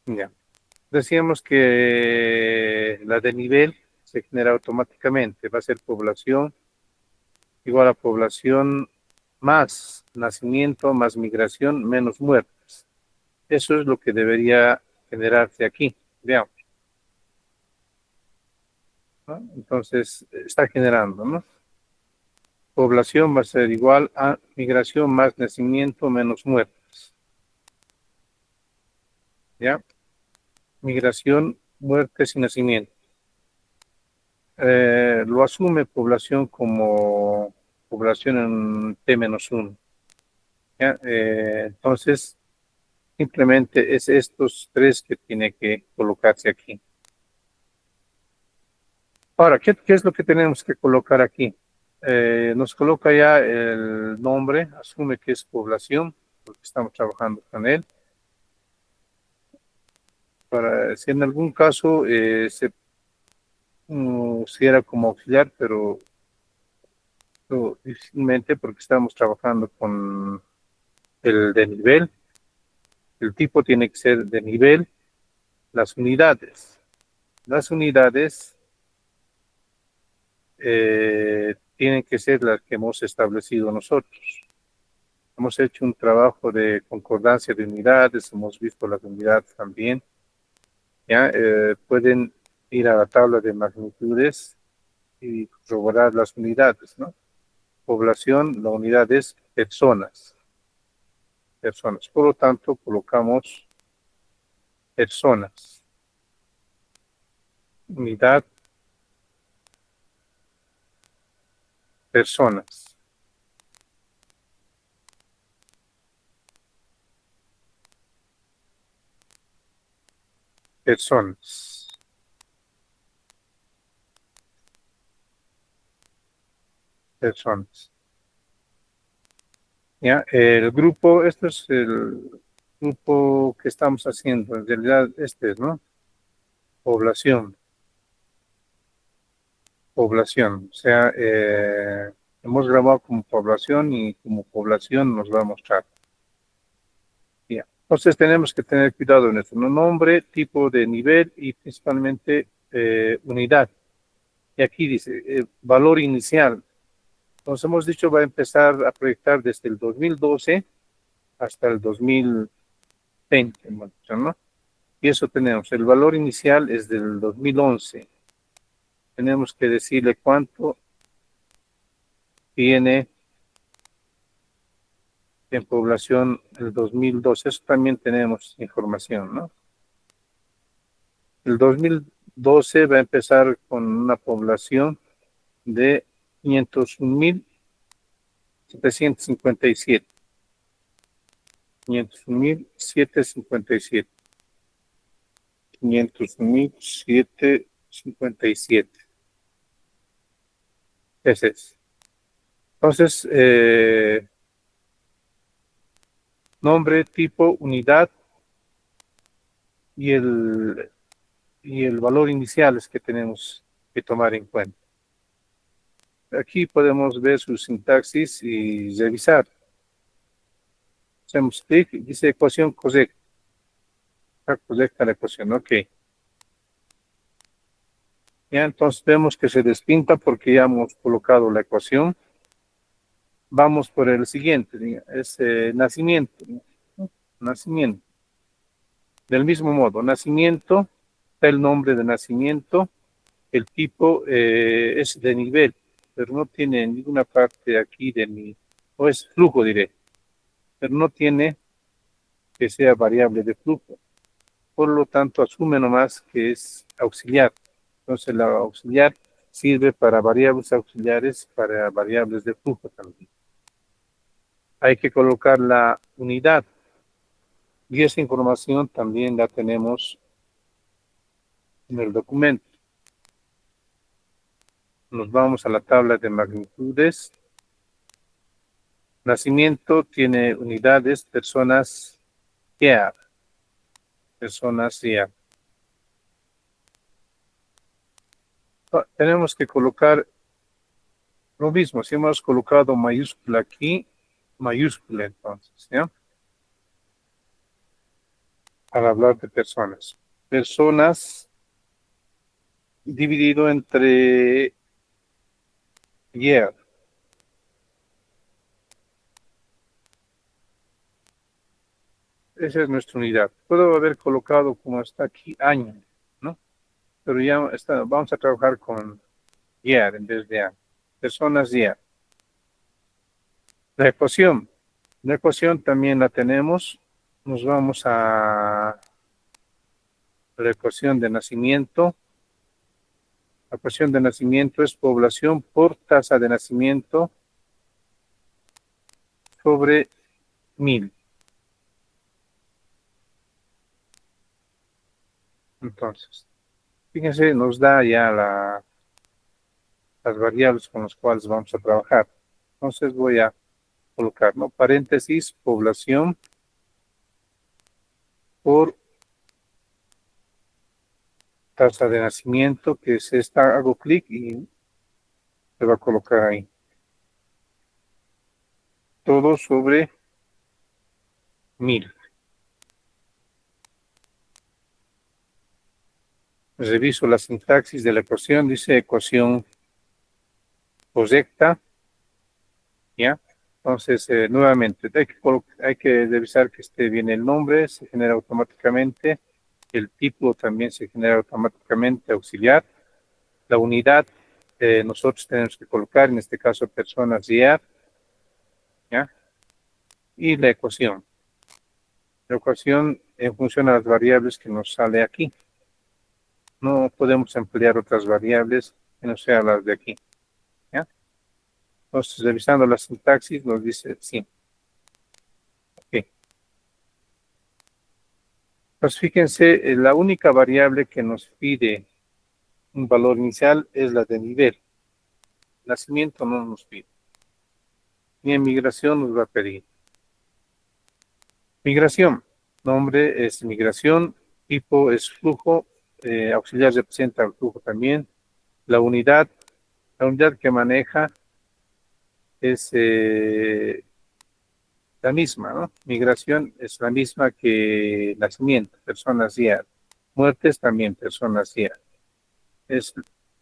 Ya. Decíamos que la de nivel se genera automáticamente, va a ser población igual a población más nacimiento, más migración, menos muertes. Eso es lo que debería generarse aquí. Veamos, ¿no? Entonces, está generando, ¿no? Población va a ser igual a migración más nacimiento menos muertes. ¿Ya? Migración, muertes y nacimiento. Lo asume población como población en T-1. ¿Ya? Entonces, simplemente es estos tres que tiene que colocarse aquí. Ahora, ¿qué es lo que tenemos que colocar aquí? Nos coloca ya el nombre, asume que es población, porque estamos trabajando con él. Para, si en algún caso se pusiera como auxiliar, pero difícilmente porque estamos trabajando con el de nivel. El tipo tiene que ser de nivel. Las unidades. Las unidades tienen que ser las que hemos establecido nosotros. Hemos hecho un trabajo de concordancia de unidades, hemos visto las unidades también. ¿Ya? Pueden ir a la tabla de magnitudes y corroborar las unidades, ¿no? Población, la unidad es personas. Personas. Por lo tanto, colocamos personas. Unidad, personas. Personas. Personas. ¿Ya? El grupo, esto es el grupo que estamos haciendo, en realidad este es, ¿no? Población. Población, o sea, hemos grabado como población y como población nos va a mostrar. Ya. Entonces tenemos que tener cuidado en esto, ¿no? Nombre, tipo de nivel y principalmente unidad. Y aquí dice valor inicial. Entonces hemos dicho va a empezar a proyectar desde el 2012 hasta el 2020. 20, hemos dicho, ¿no? Y eso tenemos. El valor inicial es del 2011. Tenemos que decirle cuánto tiene en población el 2012. Eso también tenemos información, ¿no? El 2012 va a empezar con una población de 501.757. 501.757. 501.757. Ese es. Entonces, nombre, tipo, unidad y el valor inicial es que tenemos que tomar en cuenta. Aquí podemos ver su sintaxis y revisar. Hacemos clic, dice ecuación correcta. Está correcta la ecuación, ok. Ya entonces vemos que se despinta porque ya hemos colocado la ecuación. Vamos por el siguiente, es nacimiento. Nacimiento. Del mismo modo, nacimiento, está el nombre de nacimiento, el tipo es de nivel, pero no tiene ninguna parte aquí de mi, o es flujo, diré, pero no tiene que sea variable de flujo. Por lo tanto, asume nomás que es auxiliar. Entonces, la auxiliar sirve para variables auxiliares, para variables de flujo también. Hay que colocar la unidad. Y esa información también la tenemos en el documento. Nos vamos a la tabla de magnitudes. Nacimiento tiene unidades, personas, year. Personas, year. Tenemos que colocar lo mismo. Si hemos colocado mayúscula aquí, mayúscula entonces, ¿ya? Para hablar de personas. Personas dividido entre year. Esa es nuestra unidad. Puedo haber colocado como está aquí año, ¿no? Pero ya está, vamos a trabajar con year en vez de año. Personas year. La ecuación. La ecuación también la tenemos. Nos vamos a la ecuación de nacimiento. La ecuación de nacimiento es población por tasa de nacimiento sobre 1000. Entonces, fíjense, nos da ya las variables con las cuales vamos a trabajar. Entonces voy a colocar, ¿no? Paréntesis, población por tasa de nacimiento, que es esta, hago clic y se va a colocar ahí. Todo sobre 1000. Reviso la sintaxis de la ecuación, dice ecuación correcta, ¿ya? Entonces, nuevamente, hay que revisar que esté bien el nombre, se genera automáticamente, el tipo también se genera automáticamente, auxiliar, la unidad, nosotros tenemos que colocar, en este caso, personas year, ¿ya? Y la ecuación. La ecuación en función a las variables que nos sale aquí. No podemos emplear otras variables que no sean las de aquí, ¿ya? Entonces, revisando la sintaxis, nos dice sí. Ok. Pues fíjense, la única variable que nos pide un valor inicial es la de nivel. Nacimiento no nos pide. Ni en migración nos va a pedir. Migración. Nombre es migración. Tipo es flujo. Auxiliar representa el flujo también. La unidad que maneja es la misma, ¿no? Migración es la misma que nacimiento, personas year. Muertes también, personas year. Es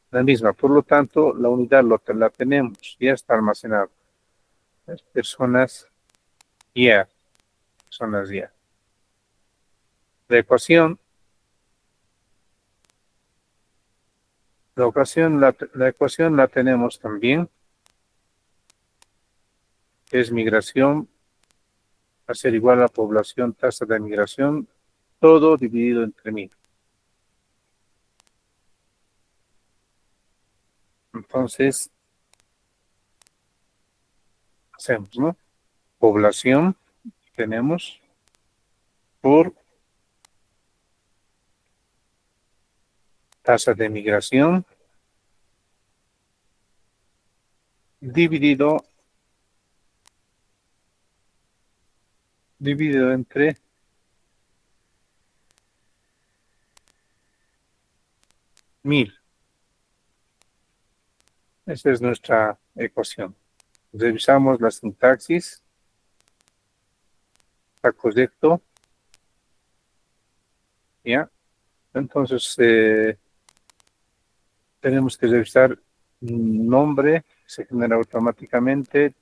la misma. Por lo tanto, la unidad la tenemos, ya está almacenada. Personas year. Personas year. La ecuación, la ecuación la tenemos también, que es migración a ser igual a población, tasa de migración, todo dividido entre 1000. Entonces, hacemos, ¿no? Población tenemos por tasa de migración dividido entre 1000. Esa es nuestra ecuación. Revisamos la sintaxis. Está correcto. ¿Ya? Entonces, tenemos que revisar nombre, se genera automáticamente.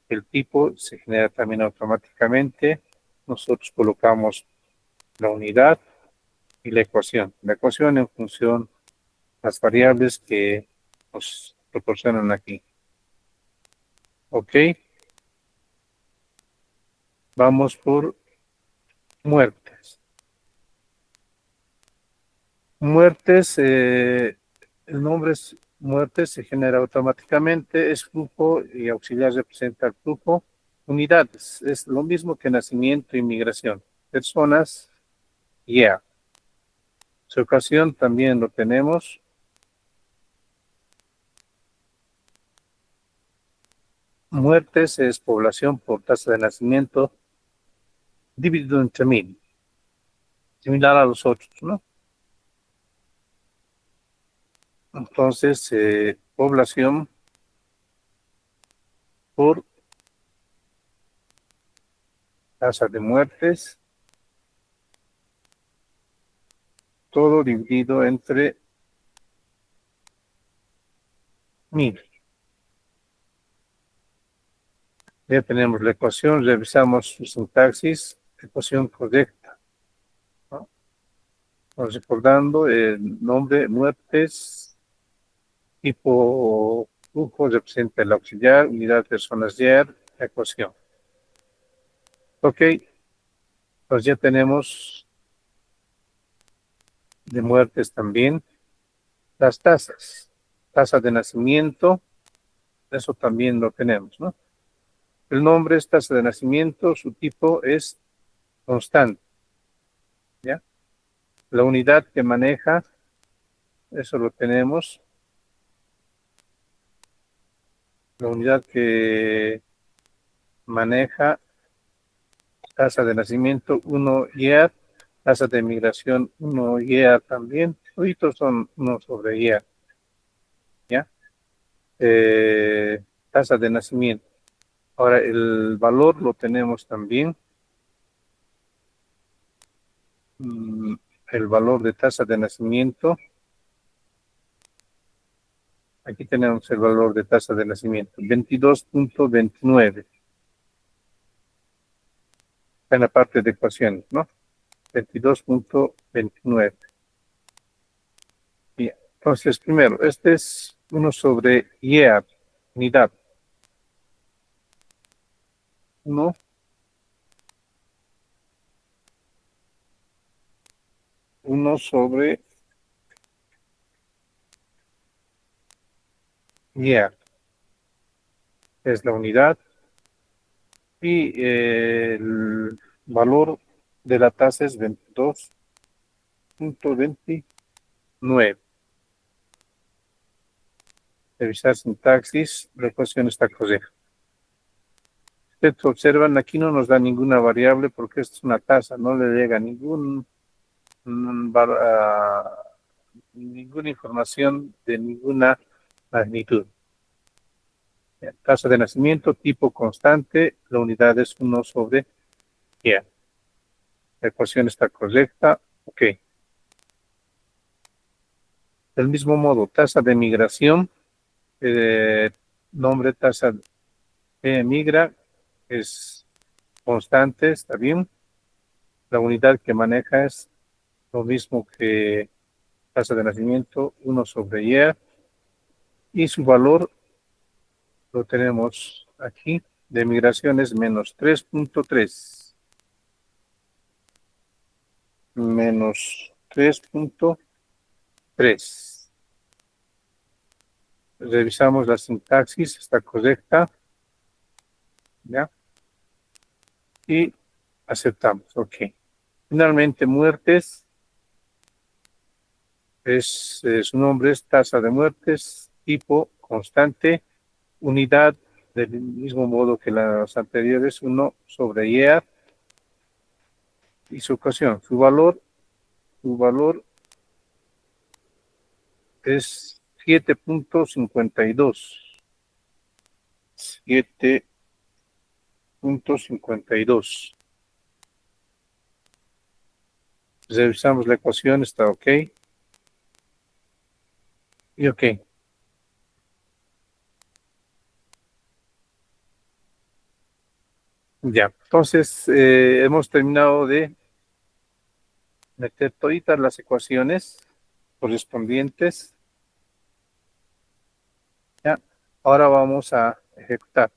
El tipo se genera también automáticamente. Nosotros colocamos la unidad y la ecuación. La ecuación en función de las variables que nos proporcionan aquí. Ok. Vamos por muertes. Muertes, el nombre es muertes, se genera automáticamente, es flujo y auxiliar representa el flujo. Unidades, es lo mismo que nacimiento y migración. Personas, yeah. Su ocasión también lo tenemos. Muertes es población por tasa de nacimiento dividido entre 1000, similar a los otros, ¿no? Entonces, población por tasa de muertes, todo dividido entre 1000. Ya tenemos la ecuación, revisamos su sintaxis, ecuación correcta, ¿no? Vamos recordando el nombre, muertes, tipo flujo representa el auxiliar, unidad personas yer, ecuación. Ok, pues ya tenemos de muertes también las tasas. Tasa de nacimiento, eso también lo tenemos, ¿no? El nombre es tasa de nacimiento, su tipo es constante, ¿ya? La unidad que maneja, eso lo tenemos. La unidad que maneja tasa de nacimiento 1 year, tasa de migración 1 year también. Todos son 1 sobre year, ¿ya? Tasa de nacimiento. Ahora, el valor lo tenemos también. El valor de tasa de nacimiento. Aquí tenemos el valor de tasa de nacimiento, 22.29. Está en la parte de ecuaciones, ¿no? 22.29. Bien. Entonces, primero, este es 1 sobre year, unidad. 1 sobre year. Es la unidad. Y el valor de la tasa es 22.29. Revisar sintaxis, la ecuación está correcta. Ustedes observan, aquí no nos da ninguna variable porque esto es una tasa, no le llega ninguna información de ninguna magnitud. Tasa de nacimiento, tipo constante, la unidad es 1 sobre y. La ecuación está correcta, ok. Del mismo modo, tasa de migración, nombre tasa de migra es constante, está bien. La unidad que maneja es lo mismo que tasa de nacimiento, 1/year, y su valor lo tenemos aquí, de migración es -3.3. -3.3. Revisamos la sintaxis, está correcta, ¿ya? Y aceptamos, ok. Finalmente, muertes, su nombre es tasa de muertes, tipo constante, unidad del mismo modo que las anteriores, 1/year, y su ocasión. Su valor es 7.52. 7.52. Revisamos la ecuación, está ok. Y ok. Ya. Entonces, hemos terminado de meter todas las ecuaciones correspondientes. Ya. Ahora vamos a ejecutar.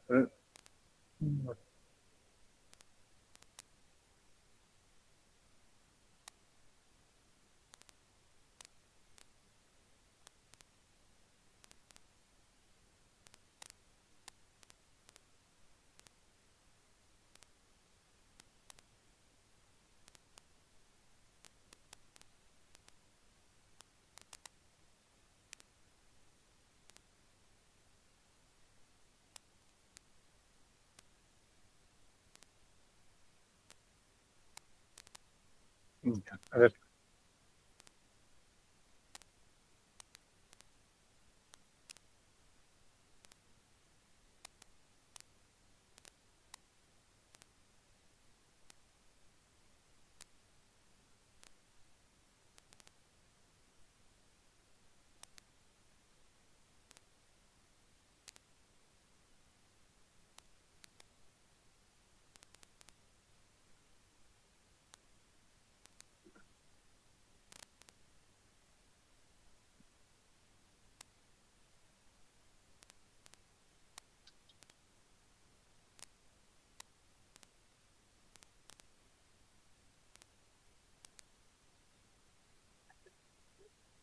Ya, a ver.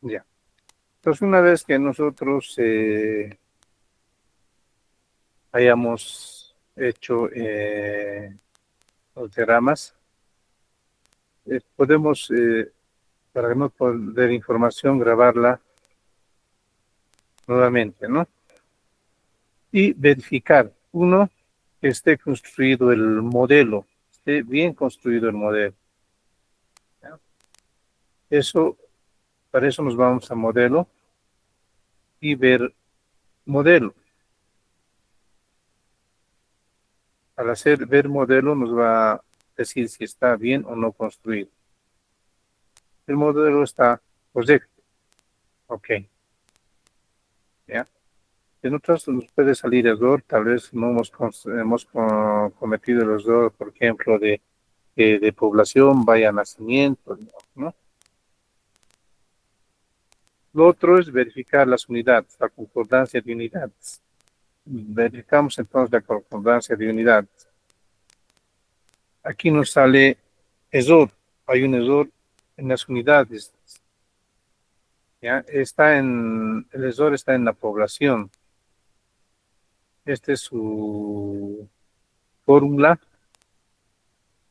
Ya. Entonces, una vez que nosotros hayamos hecho los diagramas, podemos, para no perder información, grabarla nuevamente, ¿no? Y verificar, uno, que esté construido el modelo, esté bien construido el modelo. ¿Ya? Para eso nos vamos a modelo y ver modelo. Al hacer ver modelo nos va a decir si está bien o no construido. El modelo está correcto. Ok. ¿Ya? En otras nos puede salir error, tal vez no hemos cometido el error, por ejemplo, de población, vaya nacimiento, ¿no? Lo otro es verificar las unidades, la concordancia de unidades. Verificamos entonces la concordancia de unidades. Aquí nos sale error. Hay un error en las unidades. ¿Ya? El error está en la población. Esta es su fórmula.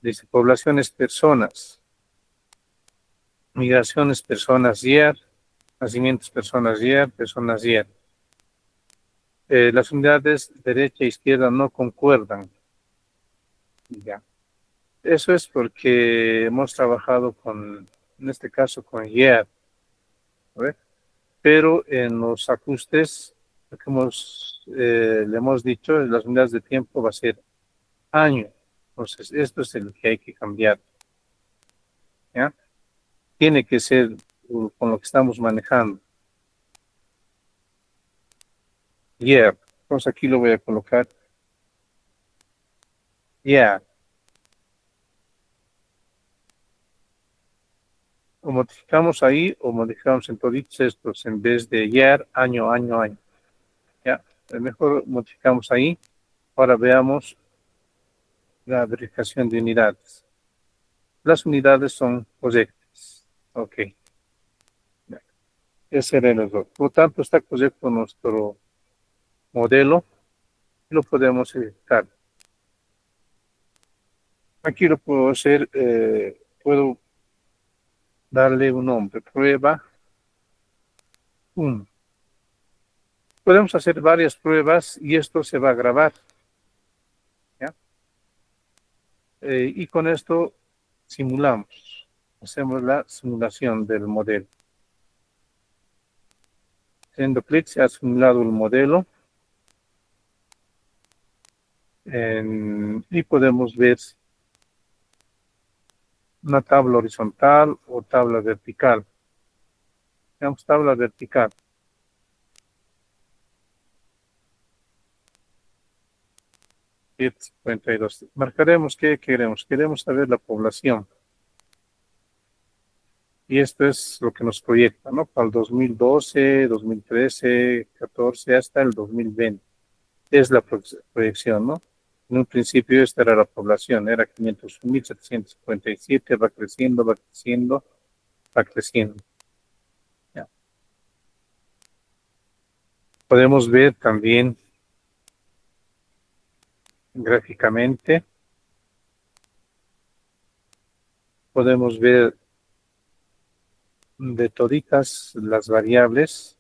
Dice poblaciones personas, migraciones personas year, nacimientos personas year, personas year. Las unidades derecha e izquierda no concuerdan. Ya. Eso es porque hemos trabajado en este caso, con year, ¿ve? Pero en los ajustes, lo que le hemos dicho, las unidades de tiempo va a ser año. Entonces, esto es el que hay que cambiar, ¿ya? Tiene que ser con lo que estamos manejando. Year. Entonces aquí lo voy a colocar. Yeah. O modificamos ahí o modificamos en todos estos en vez de year, año, año, año. Ya, mejor modificamos ahí. Ahora veamos la verificación de unidades. Las unidades son correctas. Ok. Ese era el error. Por lo tanto, está correcto nuestro modelo. Lo podemos editar. Aquí lo puedo hacer, puedo darle un nombre, prueba 1. Podemos hacer varias pruebas y esto se va a grabar. ¿Ya? Y con esto simulamos, hacemos la simulación del modelo. Haciendo clic se ha simulado el modelo y podemos ver una tabla horizontal o tabla vertical. Veamos tabla vertical. Hit 52. Marcaremos qué queremos. Queremos saber la población. Y esto es lo que nos proyecta, ¿no? Para el 2012, 2013, 14, hasta el 2020. Es la proyección, ¿no? En un principio esta era la población, era 501.757, va creciendo, va creciendo, va creciendo. Ya. Podemos ver también gráficamente, podemos ver de toditas las variables.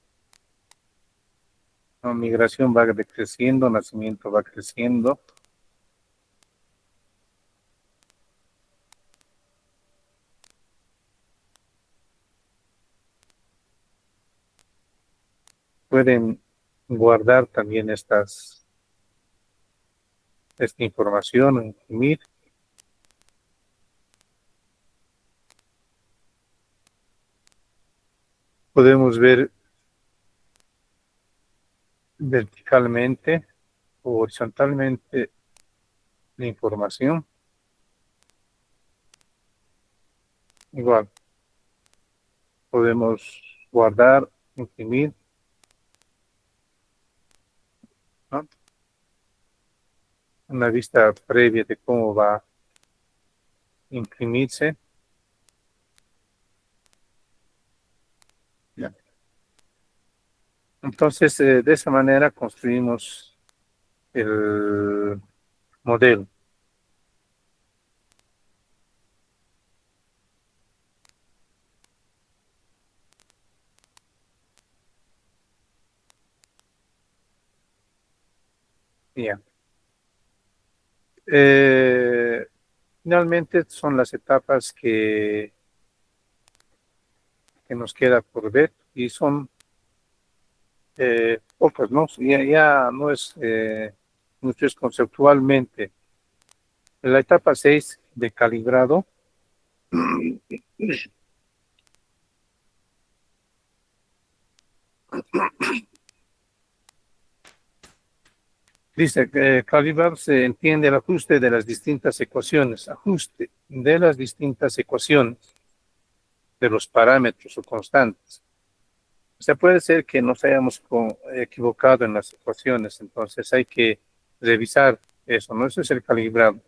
¿No? Migración va decreciendo, nacimiento va creciendo. Pueden guardar también esta información o imprimir. Podemos ver verticalmente o horizontalmente la información. Igual, podemos guardar, imprimir, ¿no? Una vista previa de cómo va a imprimirse. Ya. Entonces, de esa manera construimos el modelo. Ya. Finalmente son las etapas que nos queda por ver y son pocas, ¿no? Ya no es mucho, es conceptualmente. En la etapa 6 de calibrado, dice que calibrar se entiende el ajuste de las distintas ecuaciones, ajuste de las distintas ecuaciones de los parámetros o constantes. O sea, puede ser que nos hayamos equivocado en las ecuaciones, entonces hay que revisar eso, ¿no? Eso es el calibrado.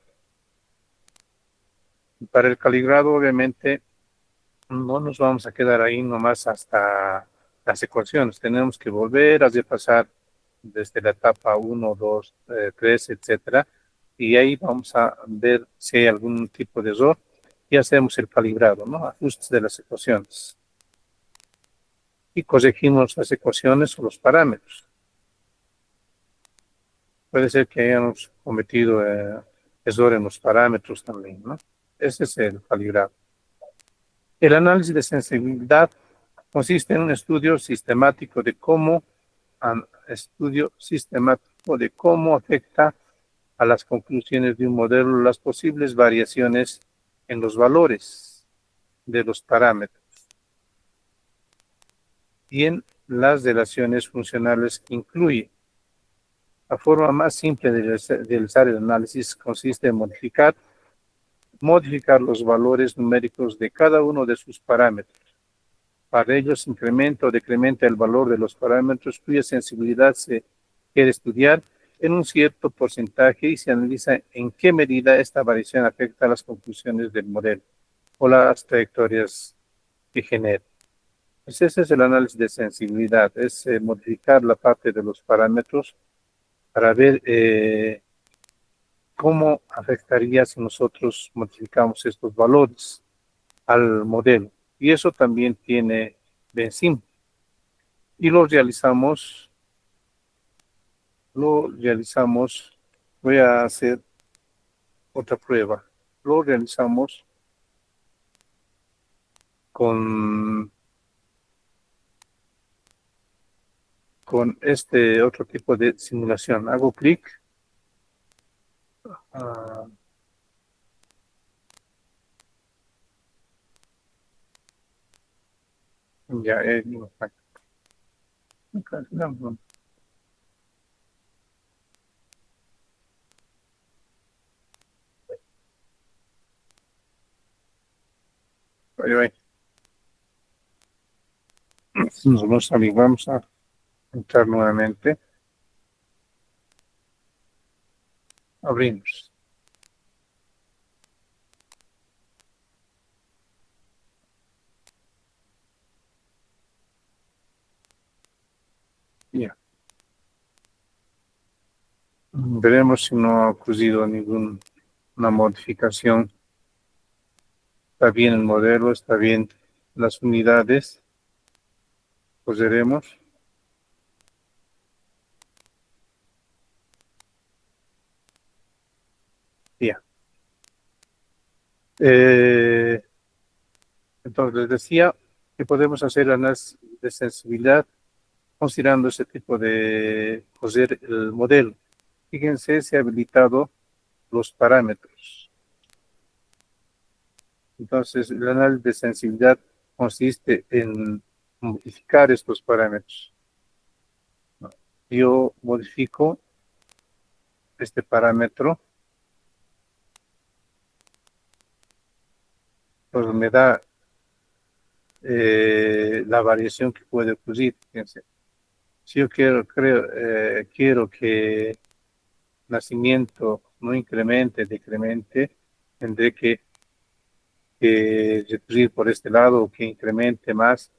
Para el calibrado, obviamente, no nos vamos a quedar ahí nomás hasta las ecuaciones. Tenemos que volver a repasar desde la etapa 1, 2, 3, etcétera. Y ahí vamos a ver si hay algún tipo de error y hacemos el calibrado, ¿no? Ajustes de las ecuaciones. Y corregimos las ecuaciones o los parámetros. Puede ser que hayamos cometido error en los parámetros también, ¿no? Ese es el calibrado. El análisis de sensibilidad consiste en un estudio sistemático de cómo afecta a las conclusiones de un modelo las posibles variaciones en los valores de los parámetros y en las relaciones funcionales que incluye. La forma más simple de realizar el análisis consiste en modificar modificar los valores numéricos de cada uno de sus parámetros. Para ellos, incrementa o decrementa el valor de los parámetros cuya sensibilidad se quiere estudiar en un cierto porcentaje y se analiza en qué medida esta variación afecta a las conclusiones del modelo o las trayectorias que genera. Pues ese es el análisis de sensibilidad, es modificar la parte de los parámetros para ver cómo afectaría si nosotros modificamos estos valores al modelo. Y eso también tiene Benzim. Y voy a hacer otra prueba. Lo realizamos con este otro tipo de simulación. Hago clic. ah, ya, no, no, no. Ahí va. Nos vamos a vamos a entrar nuevamente. Abrimos. Ya. Veremos si no ha ocurrido ninguna modificación. Está bien el modelo, está bien las unidades. Pues veremos. Ya. Entonces les decía que podemos hacer análisis de sensibilidad considerando ese tipo de coser el modelo. Fíjense, se ha habilitado los parámetros. Entonces, el análisis de sensibilidad consiste en modificar estos parámetros. Yo modifico este parámetro, pues me da la variación que puede ocurrir. Fíjense. Si yo quiero que nacimiento no incremente, decremente, tendré que reducir por este lado o que incremente más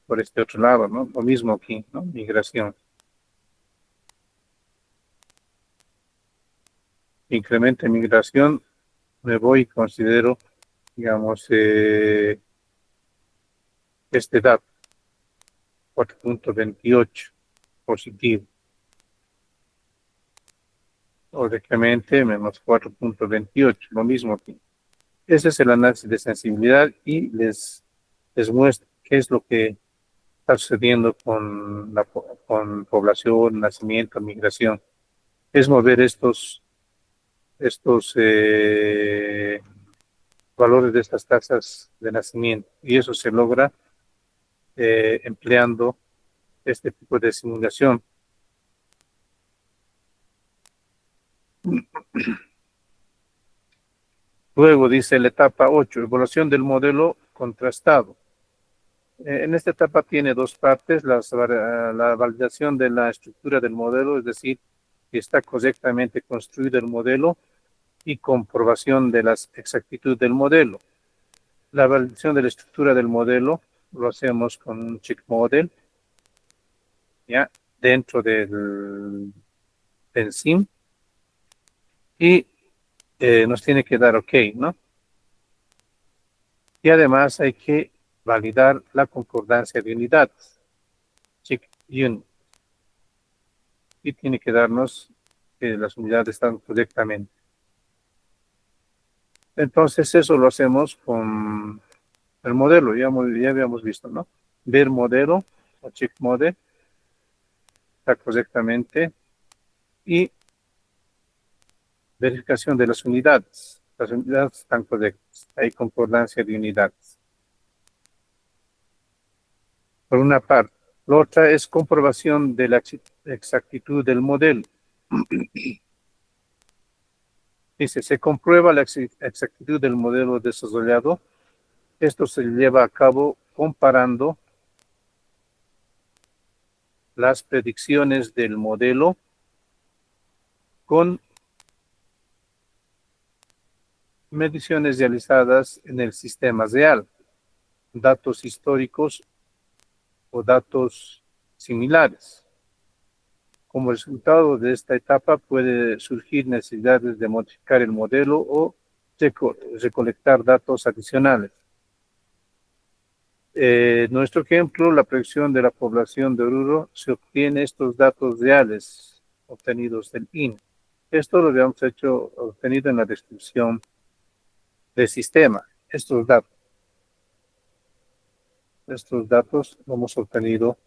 por este otro lado, ¿no? Lo mismo aquí, ¿no? Migración. Incrementa migración, me voy y considero, digamos, este dato, 4.28 positivo, o decremente menos 4.28, lo mismo aquí. Ese es el análisis de sensibilidad y les muestro qué es lo que está sucediendo con población, nacimiento, migración. Es mover estos valores de estas tasas de nacimiento y eso se logra empleando este tipo de simulación. Luego dice la etapa 8, evaluación del modelo contrastado. En esta etapa tiene dos partes, la validación de la estructura del modelo, es decir, que está correctamente construido el modelo, y comprobación de la exactitud del modelo. La validación de la estructura del modelo lo hacemos con un check model, ¿ya? Dentro del Benzim, y nos tiene que dar OK, ¿no? Y además hay que validar la concordancia de unidades. Check unit. Y tiene que darnos que las unidades están correctamente. Entonces eso lo hacemos con el modelo, ya habíamos visto, ¿no? Ver modelo o check model, está correctamente, y verificación de las unidades. Las unidades están correctas, hay concordancia de unidades. Por una parte. La otra es comprobación de la exactitud del modelo. Dice, se comprueba la exactitud del modelo desarrollado. Esto se lleva a cabo comparando las predicciones del modelo con mediciones realizadas en el sistema real, datos históricos o datos similares. Como resultado de esta etapa puede surgir necesidades de modificar el modelo o recolectar datos adicionales. Nuestro ejemplo, la predicción de la población de Oruro, se obtiene estos datos reales obtenidos del INE. Esto lo habíamos obtenido en la descripción del sistema. Estos datos lo hemos obtenido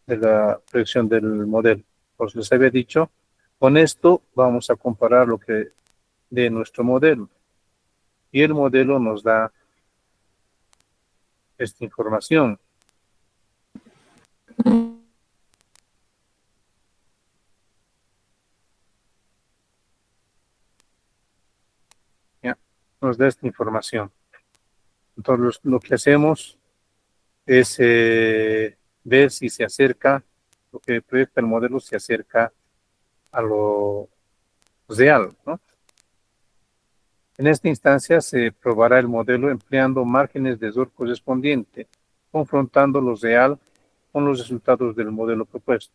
de la predicción del modelo. Pues les había dicho, con esto vamos a comparar lo que de nuestro modelo. Y el modelo nos da esta información. ¿Ya? Nos da esta información. Entonces, lo que hacemos es ver si se acerca, lo que proyecta el modelo se acerca a lo real, ¿no? En esta instancia se probará el modelo empleando márgenes de error correspondiente, confrontando lo real con los resultados del modelo propuesto.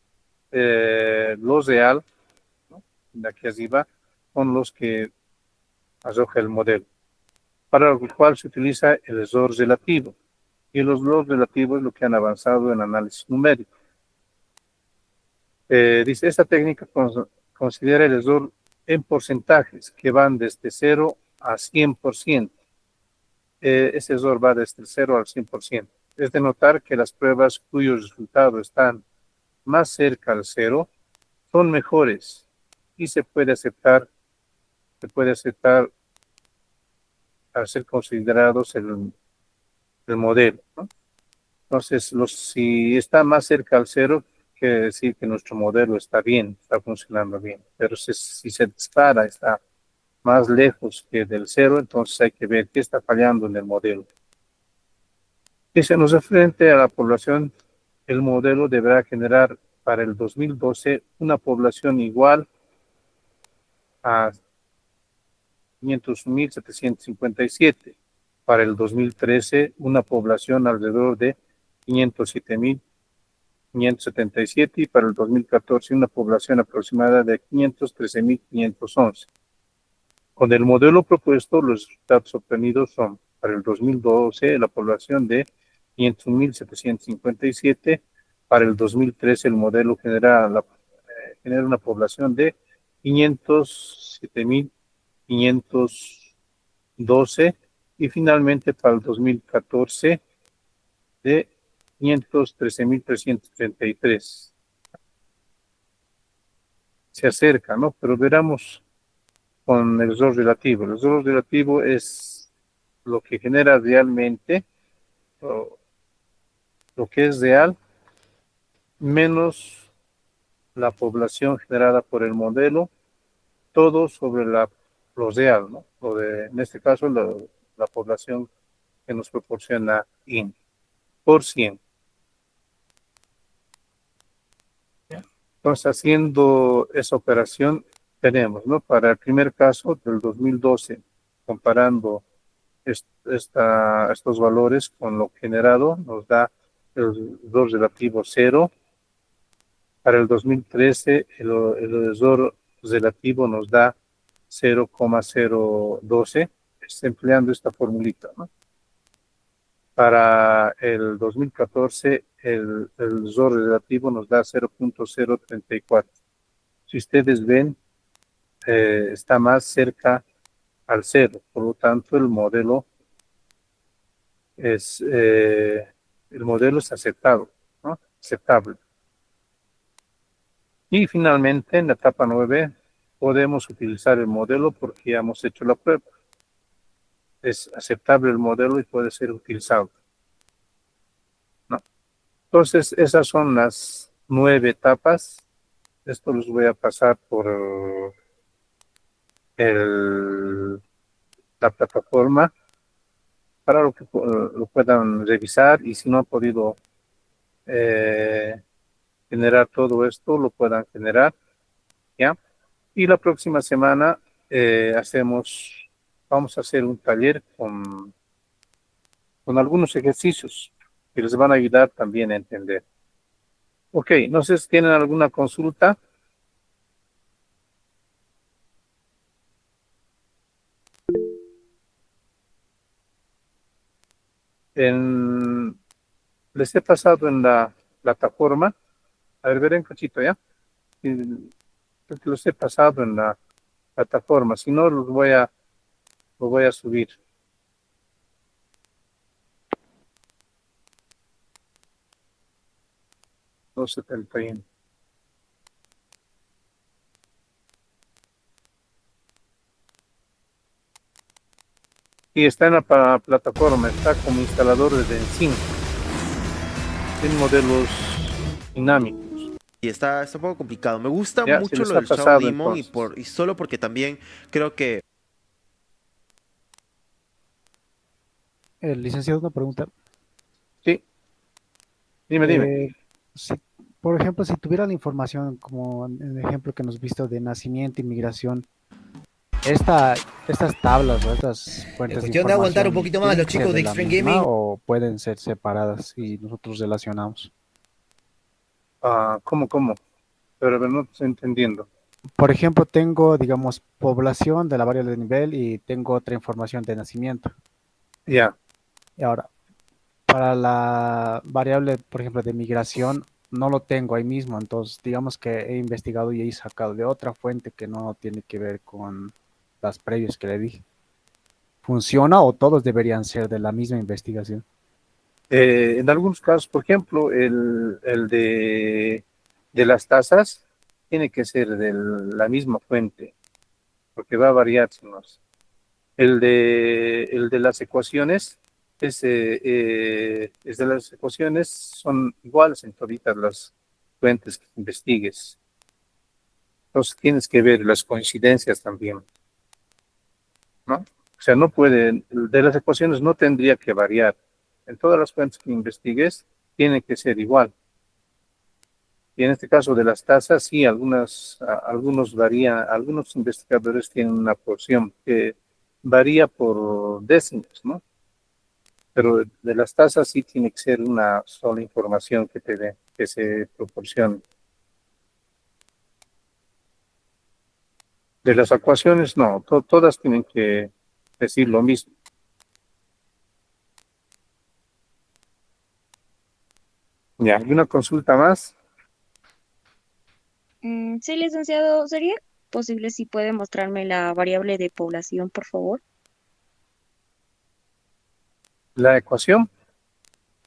Lo real, ¿no?, de aquí arriba, son los que arroja el modelo, para lo cual se utiliza el error relativo. Y los errores relativos es lo que han avanzado en análisis numérico. Dice, esta técnica considera el error en porcentajes que van desde 0 a 100%. Ese error va desde el 0 al 100%. Es de notar que las pruebas cuyos resultados están más cerca al 0 son mejores y se puede aceptar al ser considerados el modelo, ¿no? Entonces, si está más cerca al 0, quiere decir que nuestro modelo está bien, está funcionando bien. Pero si se dispara, está más lejos que del 0, entonces hay que ver qué está fallando en el modelo. Dice, nos referente a la población, el modelo deberá generar para el 2012 una población igual a 500.757. Para el 2013, una población alrededor de 507.577 y para el 2014 una población aproximada de 513.511. Con el modelo propuesto, los resultados obtenidos son, para el 2012, la población de 500.757, para el 2013 el modelo genera una población de 507.512 y finalmente para el 2014 de 513.333. Se acerca, ¿no? Pero veramos con el error relativo. El error relativo es lo que genera realmente, lo que es real, menos la población generada por el modelo, todo sobre lo real, ¿no? En este caso, la población que nos proporciona IN, por 100. Entonces, haciendo esa operación, tenemos, ¿no? Para el primer caso del 2012, comparando estos valores con lo generado, nos da el error relativo 0. Para el 2013, el error relativo nos da 0,012, empleando esta formulita, ¿no? Para el 2014, el error relativo nos da 0,034. Si ustedes ven, está más cerca al 0, por lo tanto el modelo es aceptado, ¿no? Aceptable. Y finalmente, en la etapa 9, podemos utilizar el modelo porque ya hemos hecho la prueba. Es aceptable el modelo y puede ser utilizado, ¿no? Entonces, esas son las 9 etapas Esto los voy a pasar por la plataforma para que lo puedan revisar y si no han podido eh, generar todo esto, lo puedan generar, ¿ya? Y la próxima semana vamos a hacer un taller con algunos ejercicios que les van a ayudar también a entender. Ok, no sé si tienen alguna consulta. Les he pasado en la plataforma. A ver, verán, cachito, ¿ya? Creo que los he pasado en la plataforma. Si no, lo voy a subir. 271. Y está en la plataforma, está como instalador de Benzin, en modelos dinámicos. Y está un poco complicado. Me gusta Ya, se mucho les lo ha del Shadow pasado Demon entonces. y solo porque también creo que Licenciado, una pregunta. Sí, dime. Eh, si, por ejemplo, si tuviera la información, como en el ejemplo que nos visto de nacimiento, inmigración, estas tablas o estas Es fuentes de cuestión de aguantar un información, poquito más ¿tienen los que ser chicos de de la Extreme misma Gaming. o pueden ser separadas y nosotros relacionamos? ¿Cómo? Pero a ver, no estoy entendiendo. Por ejemplo, tengo, digamos, población de la variable de nivel y tengo otra información de nacimiento. Ya, Y ahora, para la variable, por ejemplo, de migración, no lo tengo ahí mismo. Entonces, digamos que he investigado y he sacado de otra fuente que no tiene que ver con las previas que le dije. ¿Funciona o todos deberían ser de la misma investigación? En algunos casos, por ejemplo, de las tasas tiene que ser de la misma fuente, porque va a variar. El de las ecuaciones es de las ecuaciones, son iguales en todas las fuentes que investigues. Entonces tienes que ver las coincidencias también, ¿no? O sea, no pueden, de las ecuaciones no tendría que variar. En todas las fuentes que investigues, tiene que ser igual. Y en este caso de las tasas, sí, algunos varían, algunos investigadores tienen una porción que varía por décimas, ¿no? Pero de las tasas sí tiene que ser una sola información que te dé, que se proporcione. De las ecuaciones, no, todas tienen que decir lo mismo. Ya, ¿hay una consulta más? Sí, licenciado, ¿sería posible si puede mostrarme la variable de población, por favor? La ecuación,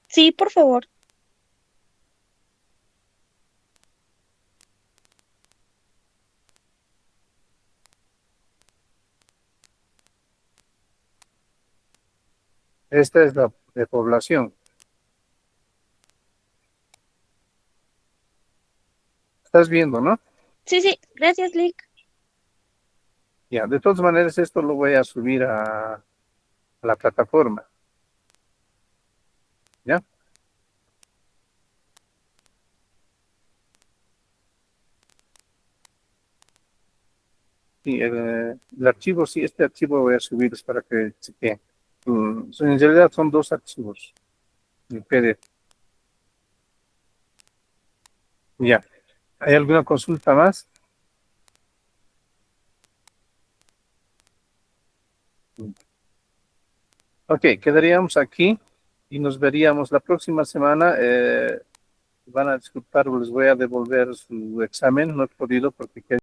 Sí, por favor. esta es la de población. Estás viendo, ¿no? Sí, gracias, Lick. Ya, de todas maneras, esto lo voy a subir a la plataforma, ¿ya? Sí, el archivo, sí, este archivo voy a subir para que chequeen. En realidad son dos archivos, en PDF. Ya, ¿hay alguna consulta más? Ok, quedaríamos aquí y nos veríamos la próxima semana. Van a disculpar, les voy a devolver su examen, no he podido porque